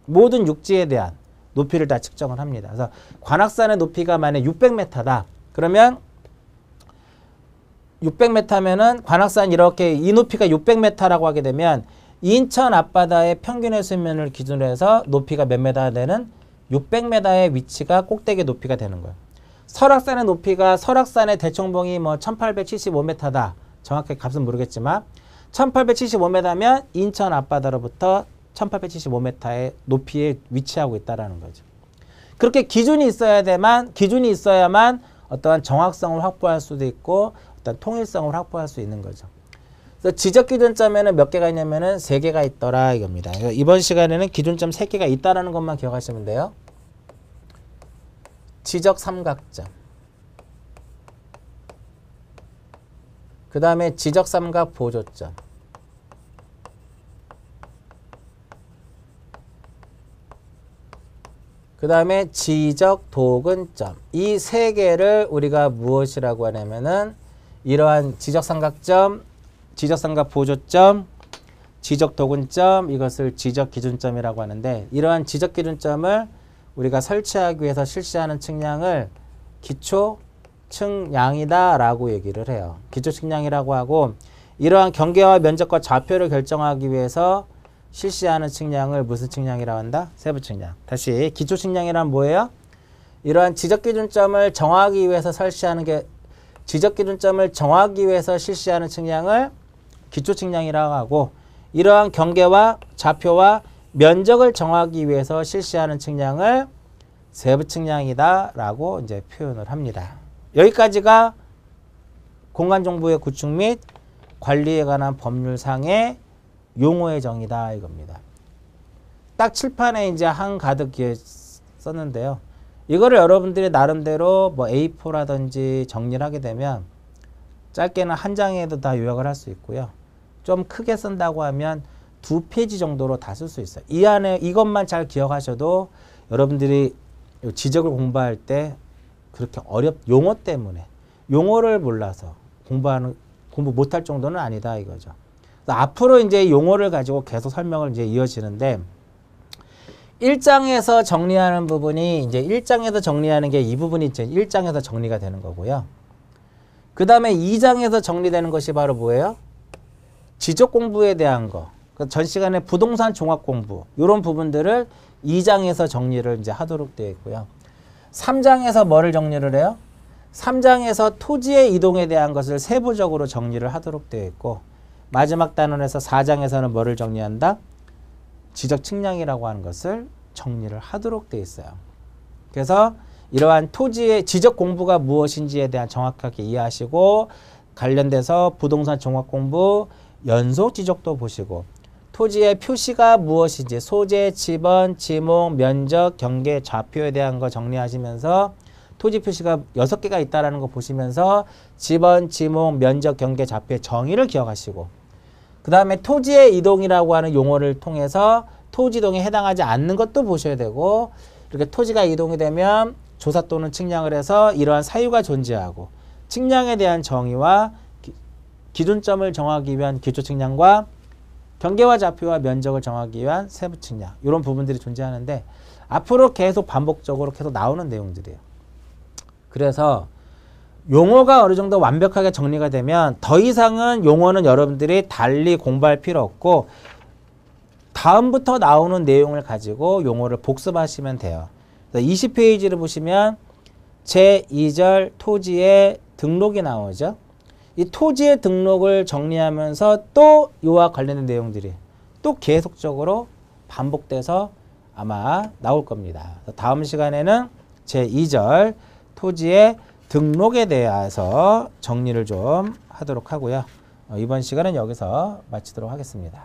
모든 육지에 대한 높이를 다 측정을 합니다. 그래서 관악산의 높이가 만약 600m다. 그러면 600m면은 관악산 이렇게 이 높이가 600m라고 하게 되면 인천 앞바다의 평균의 수면을 기준으로 해서 높이가 몇 메다 되는 600m의 위치가 꼭대기 높이가 되는 거예요. 설악산의 높이가 설악산의 대청봉이 뭐 1875m다. 정확하게 값은 모르겠지만 1875m면 인천 앞바다로부터 1875m의 높이에 위치하고 있다라는 거죠. 그렇게 기준이 있어야만 어떠한 정확성을 확보할 수도 있고 어떤 통일성을 확보할 수 있는 거죠. 그래서 지적 기준점에는 몇 개가 있냐면은 3개가 있더라 이겁니다. 이번 시간에는 기준점 3개가 있다라는 것만 기억하시면 돼요. 지적 삼각점, 그 다음에 지적 삼각 보조점, 그 다음에 지적 도근점. 이 3개를 우리가 무엇이라고 하냐면은 이러한 지적 삼각점, 지적 삼각 보조점, 지적 도근점, 이것을 지적 기준점이라고 하는데, 이러한 지적 기준점을 우리가 설치하기 위해서 실시하는 측량을 기초 측량이다 라고 얘기를 해요. 기초 측량이라고 하고, 이러한 경계와 면적과 좌표를 결정하기 위해서 실시하는 측량을 무슨 측량이라고 한다? 세부 측량. 다시 기초 측량이란 뭐예요? 이러한 지적 기준점을 정하기 위해서 실시하는 측량을 기초 측량이라고 하고, 이러한 경계와 좌표와 면적을 정하기 위해서 실시하는 측량을 세부 측량이다 라고 이제 표현을 합니다. 여기까지가 공간정보의 구축 및 관리에 관한 법률상의 용어의 정의다 이겁니다. 딱 칠판에 이제 한가득 썼는데요. 이거를 여러분들이 나름대로 뭐 A4라든지 정리를 하게 되면 짧게는 한 장에도 다 요약을 할 수 있고요. 좀 크게 쓴다고 하면 2페이지 정도로 다 쓸 수 있어요. 이 안에 이것만 잘 기억하셔도 여러분들이 지적을 공부할 때 그렇게 용어 때문에 용어를 몰라서 공부 못할 정도는 아니다 이거죠. 앞으로 이제 용어를 가지고 계속 설명을 이제 이어지는데, 1장에서 정리하는 부분이 이제 1장에서 정리하는 게 이 부분이 이제 1장에서 정리가 되는 거고요. 그 다음에 2장에서 정리되는 것이 바로 뭐예요? 지적 공부에 대한 거. 전 시간에 부동산 종합 공부, 이런 부분들을 2장에서 정리를 이제 하도록 되어 있고요. 3장에서 뭐를 정리를 해요? 3장에서 토지의 이동에 대한 것을 세부적으로 정리를 하도록 되어 있고, 마지막 단원에서 4장에서는 뭐를 정리한다? 지적 측량이라고 하는 것을 정리를 하도록 되어 있어요. 그래서 이러한 토지의 지적 공부가 무엇인지에 대한 정확하게 이해하시고, 관련돼서 부동산 종합 공부, 연속 지적도 보시고, 토지의 표시가 무엇인지 소재, 지번, 지목, 면적, 경계, 좌표에 대한 거 정리하시면서 토지 표시가 6개가 있다는 거 보시면서 지번, 지목, 면적, 경계, 좌표의 정의를 기억하시고, 그 다음에 토지의 이동이라고 하는 용어를 통해서 토지 이동에 해당하지 않는 것도 보셔야 되고, 이렇게 토지가 이동이 되면 조사 또는 측량을 해서 이러한 사유가 존재하고, 측량에 대한 정의와 기준점을 정하기 위한 기초 측량과 경계와 좌표와 면적을 정하기 위한 세부 측량, 이런 부분들이 존재하는데 앞으로 계속 반복적으로 계속 나오는 내용들이에요. 그래서 용어가 어느 정도 완벽하게 정리가 되면 더 이상은 용어는 여러분들이 달리 공부할 필요 없고, 다음부터 나오는 내용을 가지고 용어를 복습하시면 돼요. 20페이지를 보시면 제2절 토지의 등록이 나오죠. 이 토지의 등록을 정리하면서 또 이와 관련된 내용들이 또 계속적으로 반복돼서 아마 나올 겁니다. 다음 시간에는 제2절 토지의 등록에 대해서 정리를 좀 하도록 하고요. 이번 시간은 여기서 마치도록 하겠습니다.